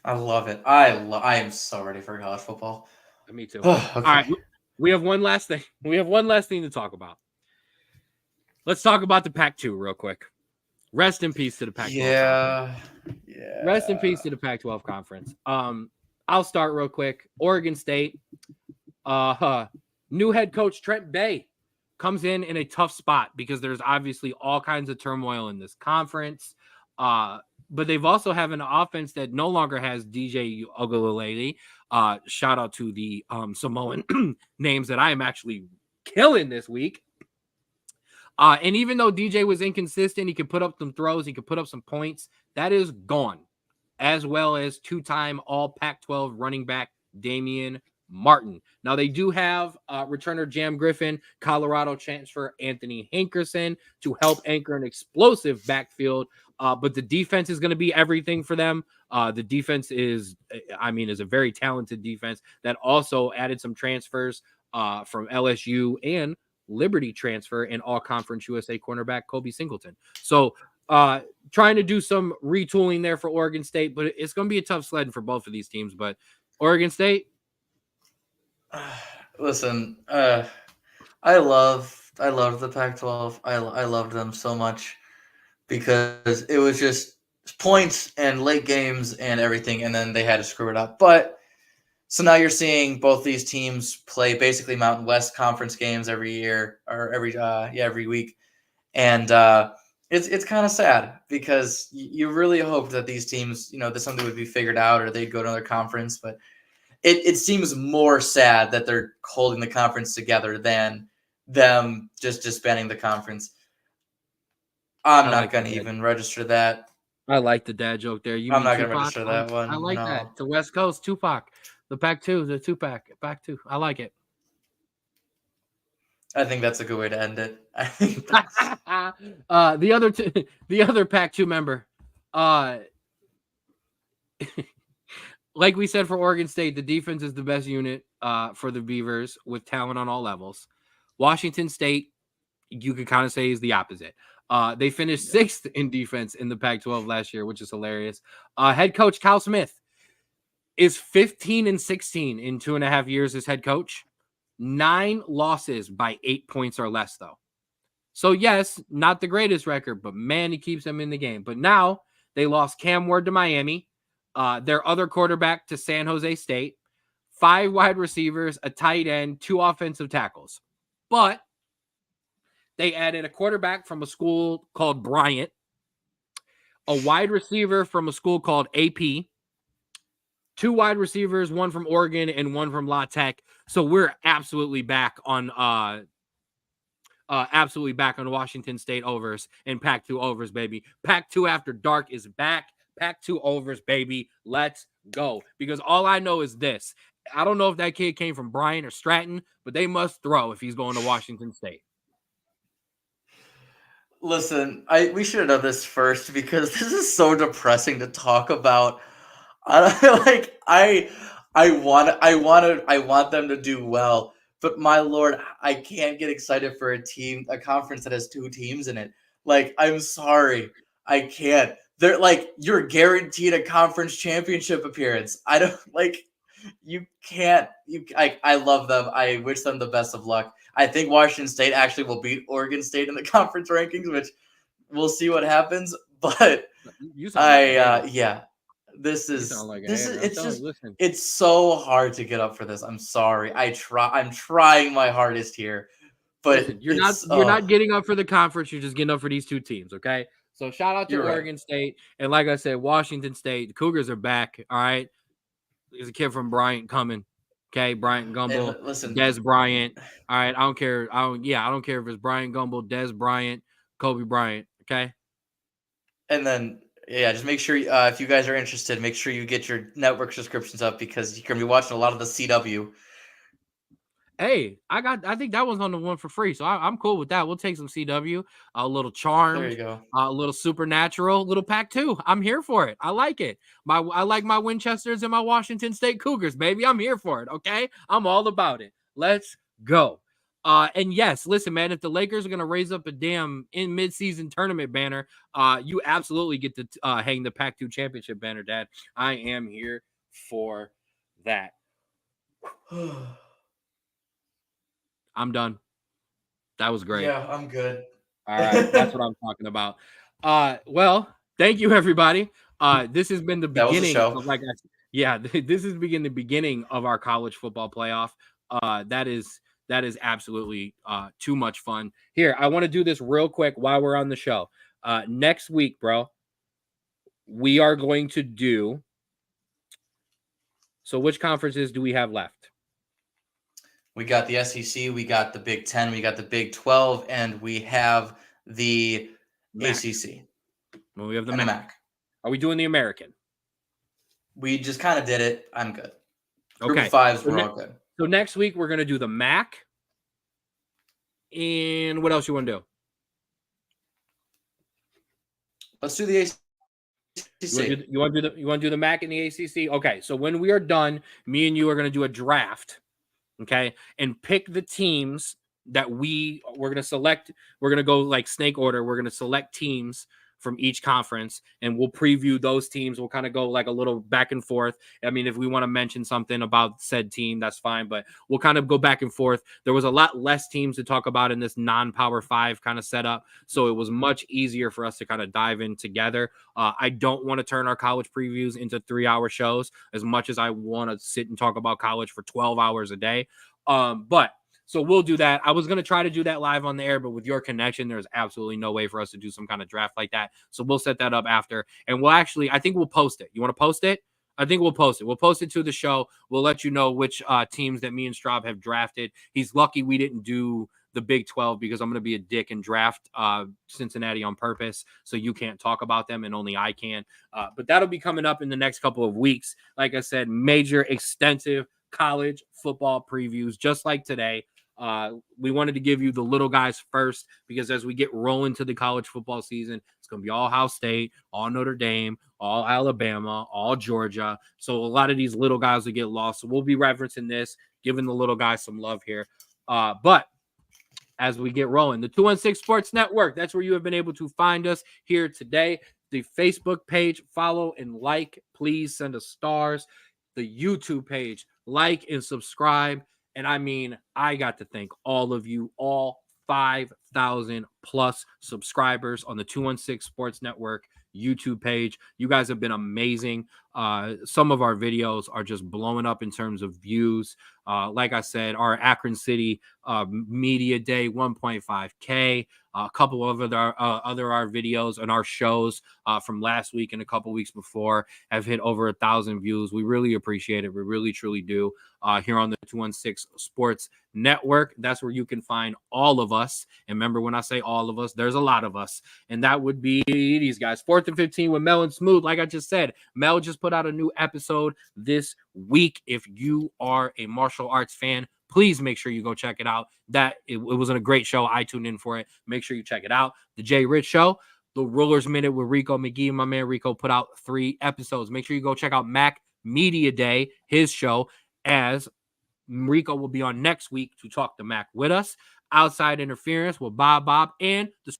I love it. I am so ready for college football. Me too. Okay. All right. We have one last thing. We have one last thing to talk about. Let's talk about the Pac-2 real quick. Rest in peace to the Pac-12 Yeah. Rest in peace to the Pac-12 conference. I'll start real quick. Oregon State. New head coach Trent Bay comes in a tough spot because there's obviously all kinds of turmoil in this conference. But they've also have an offense that no longer has DJ Uiagalelei. Shout out to the Samoan names that I am actually killing this week. And even though DJ was inconsistent, he could put up some throws, he could put up some points. That is gone, as well as two-time All Pac-12 running back Damian Martin. Now, they do have returner Jam Griffin, Colorado transfer Anthony Hankerson to help anchor an explosive backfield. But the defense is going to be everything for them. The defense is a very talented defense that also added some transfers from LSU and Liberty transfer and all-conference USA cornerback Kobe Singleton. So trying to do some retooling there for Oregon State, but it's going to be a tough sledding for both of these teams. But Oregon State, listen, I loved the Pac-12. I loved them so much because it was just points and late games and everything, and then they had to screw it up. But so now you're seeing both these teams play basically Mountain West Conference games every year or every week, and it's kind of sad because you really hope that these teams, that something would be figured out or they'd go to another conference, but it seems more sad that they're holding the conference together than them just disbanding the conference. I'm not going to even register that. I like the dad joke there. I'm not going to register that one. I like that. The West Coast, Tupac. The Pac-2, the Tupac, Pac-2. I like it. I think that's a good way to end it. I think the other Pac-2 member, like we said for Oregon State, the defense is the best unit for the Beavers with talent on all levels. Washington State, you could kind of say, is the opposite. They finished 6th in defense in the Pac-12 last year, which is hilarious. Head coach Cal Smith is 15-16 in 2.5 years as head coach. 9 losses by 8 points or less, though. So, yes, not the greatest record, but, man, he keeps them in the game. But now they lost Cam Ward to Miami, their other quarterback to San Jose State, 5 wide receivers, a tight end, 2 offensive tackles. But they added a quarterback from a school called Bryant, a wide receiver from a school called AP, 2 wide receivers, one from Oregon and one from La Tech. So we're absolutely back on Washington State overs and Pac-2 overs, baby. Pac-2 after dark is back. Pac-2 overs, baby. Let's go. Because all I know is this. I don't know if that kid came from Bryan or Stratton, but they must throw if he's going to Washington State. Listen, we should have done this first because this is so depressing to talk about. I want them to do well, but my lord, I can't get excited for a conference that has 2 teams in it. Like, I'm sorry, I can't. They're like, you're guaranteed a conference championship appearance. I don't like. You can't. I love them. I wish them the best of luck. I think Washington State actually will beat Oregon State in the conference rankings, which we'll see what happens. But You sound like a hater. yeah, this You is sound like a this is hater. I'm it's telling just you, listen. it's so hard to get up for this. I'm sorry. I'm trying my hardest here, but Listen, you're not getting up for the conference. You're just getting up for these two teams. Okay. So shout out to You're right. Oregon State. And like I said, Washington State, the Cougars are back. All right. There's a kid from Bryant coming. Okay. Bryant Gumbel, And listen, Des Bryant. All right. I don't care. I don't care if it's Bryant Gumbel, Des Bryant, Kobe Bryant. Okay. and then yeah, just make sure if you guys are interested, make sure you get your network subscriptions up because you're gonna be watching a lot of the CW. Hey, I think that one's on the one for free, so I'm cool with that. We'll take some CW, a little There Charmed, you go. a little Supernatural, little Pack 2. I'm here for it. I like it. I like my Winchesters and my Washington State Cougars, baby. I'm here for it. Okay, I'm all about it. Let's go. And yes, listen, man. If the Lakers are gonna raise up a damn in midseason tournament banner, you absolutely get to hang the Pack 2 championship banner, Dad. I am here for that. I'm done. That was great. Yeah, I'm good. All right. That's what I'm talking about. Well, thank you, everybody. This has been the That was the beginning show. of this has been the beginning of our college football playoff. That is absolutely too much fun. Here, I want to do this real quick while we're on the show. Next week, bro, we are going to do. So which conferences do we have left? We got the SEC, we got the Big 10, we got the Big 12, and we have the MAC. ACC. Well, we have the and MAC. the MAC. Are we doing the American? We just kind of did it. I'm good. Group Okay. of fives, we're all good. So next week we're gonna do the MAC. And what else you want to do? Let's do the ACC. You want to do the MAC and the ACC? Okay. So when we are done, me and you are going to do a draft, okay, and pick the teams that we're going to select. We're going to go like snake order. We're going to select teams from each conference, and we'll preview those teams. We'll kind of go like a little back and forth. I mean, if we want to mention something about said team, that's fine, but we'll kind of go back and forth. There was a lot less teams to talk about in this non-Power 5 kind of setup, so it was much easier for us to kind of dive in together. I don't want to turn our college previews into 3-hour shows as much as I want to sit and talk about college for 12 hours a day. But so we'll do that. I was going to try to do that live on the air, but with your connection, there's absolutely no way for us to do some kind of draft like that. So we'll set that up after. And I think we'll post it. You want to post it? I think we'll post it. We'll post it to the show. We'll let you know which teams that me and Straub have drafted. He's lucky we didn't do the Big 12 because I'm going to be a dick and draft Cincinnati on purpose. So you can't talk about them and only I can. But that'll be coming up in the next couple of weeks. Like I said, major, extensive college football previews just like today. We wanted to give you the little guys first because as we get rolling to the college football season, it's going to be all Ohio State, all Notre Dame, all Alabama, all Georgia. So a lot of these little guys will get lost. So we'll be referencing this, giving the little guys some love here. But as we get rolling, the 216 Sports Network, that's where you have been able to find us here today. The Facebook page, follow and like. Please send us stars. The YouTube page, like and subscribe. And I mean, I got to thank all of you, all 5,000 plus subscribers on the 216 Sports Network YouTube page. You guys have been amazing. Some of our videos are just blowing up in terms of views. Like I said, our Akron City Media Day, 1.5K. A couple of other our videos and our shows from last week and a couple weeks before have hit over 1,000 views. We really appreciate it. We really, truly do. Here on the 216 Sports Network, that's where you can find all of us. And remember, when I say all of us, there's a lot of us. And that would be these guys. 4th and 15 with Mel and Smooth. Like I just said, Mel just put out a new episode this week. If you are a martial arts fan, please make sure you go check it out. It was a great show. I tuned in for it. Make sure you check it out. The Jay Rich Show, the Rulers Minute with Rico McGee. My man Rico put out 3 episodes. Make sure you go check out Mac Media Day, his show, as Rico will be on next week to talk to Mac with us. Outside Interference with Bob and the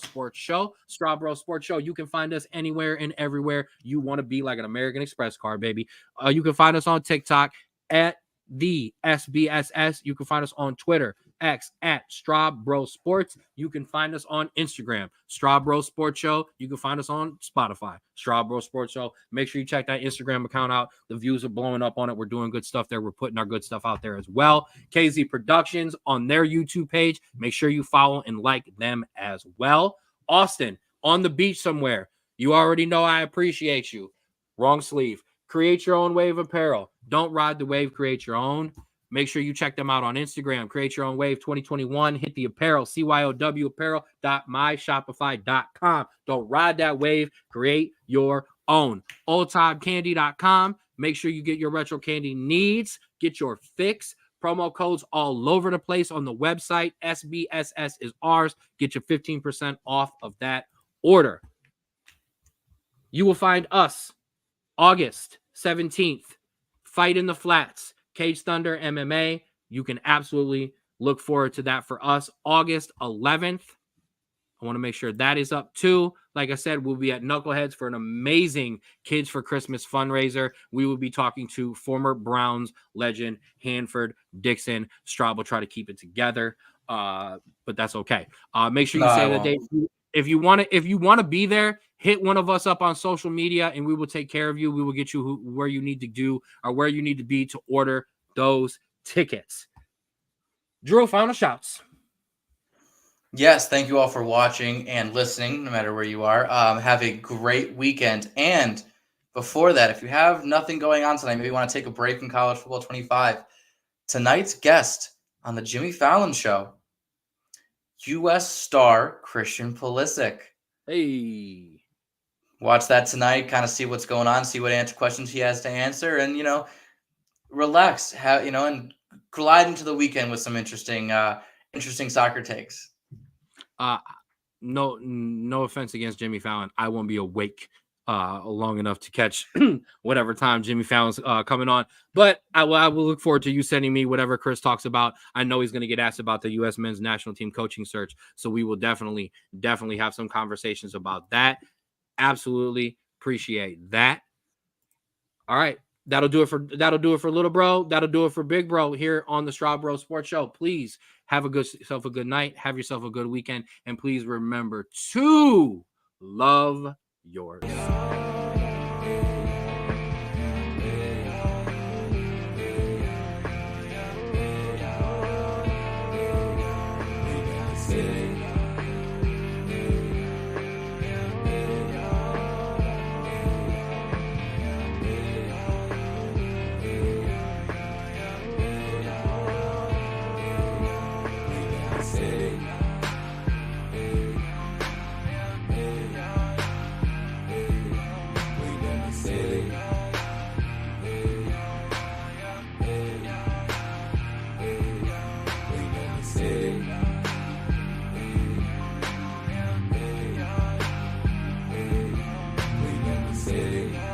Sports Show. Straub Sports Show. You can find us anywhere and everywhere you want to be, like an American Express card, baby. You can find us on TikTok at the SBSS. You can find us on Twitter, X at Straub Sports. You can find us on Instagram, Straub Sports Show. You can find us on Spotify, Straub Sports Show. Make sure you check that Instagram account out. The views are blowing up on it. We're doing good stuff there. We're putting our good stuff out there as well. KZ Productions on their YouTube page. Make sure you follow and like them as well. Austin, on the beach somewhere. You already know I appreciate you. Wrong sleeve. Create your own wave apparel. Don't ride the wave, create your own. Make sure you check them out on Instagram. Create your own wave 2021. Hit the apparel, CYOWapparel.myshopify.com. Don't ride that wave, create your own. Oldtimecandy.com. Make sure you get your retro candy needs. Get your fix. Promo codes all over the place on the website. SBSS is ours. Get your 15% off of that order. You will find us August 17th, Fight in the Flats, Cage Thunder MMA. You can absolutely look forward to that for us. August 11th, I want to make sure that is up too. Like I said, we'll be at Knuckleheads for an amazing Kids for Christmas fundraiser. We will be talking to former Browns legend Hanford Dixon. Straub will try to keep it together, but that's okay. Make sure you say the date. If you want to be there, hit one of us up on social media, and we will take care of you. We will get you where you need to do or where you need to be to order those tickets. Drew, final shouts. Yes, thank you all for watching and listening, no matter where you are. Have a great weekend. And before that, if you have nothing going on tonight, maybe you want to take a break in College Football 25, tonight's guest on the Jimmy Fallon Show, U.S. star Christian Pulisic. Hey. Watch that tonight, kind of see what's going on, see what questions he has to answer, and, relax, and glide into the weekend with some interesting soccer takes. No offense against Jimmy Fallon. I won't be awake long enough to catch whatever time Jimmy Fallon's coming on. But I will look forward to you sending me whatever Chris talks about. I know he's going to get asked about the U.S. men's national team coaching search. So we will definitely have some conversations about that. Absolutely appreciate that. All right. That'll do it for little bro. That'll do it for big bro here on the Straub Sports Show. Please have yourself a good night. Have yourself a good weekend. And please remember to love yourself. City.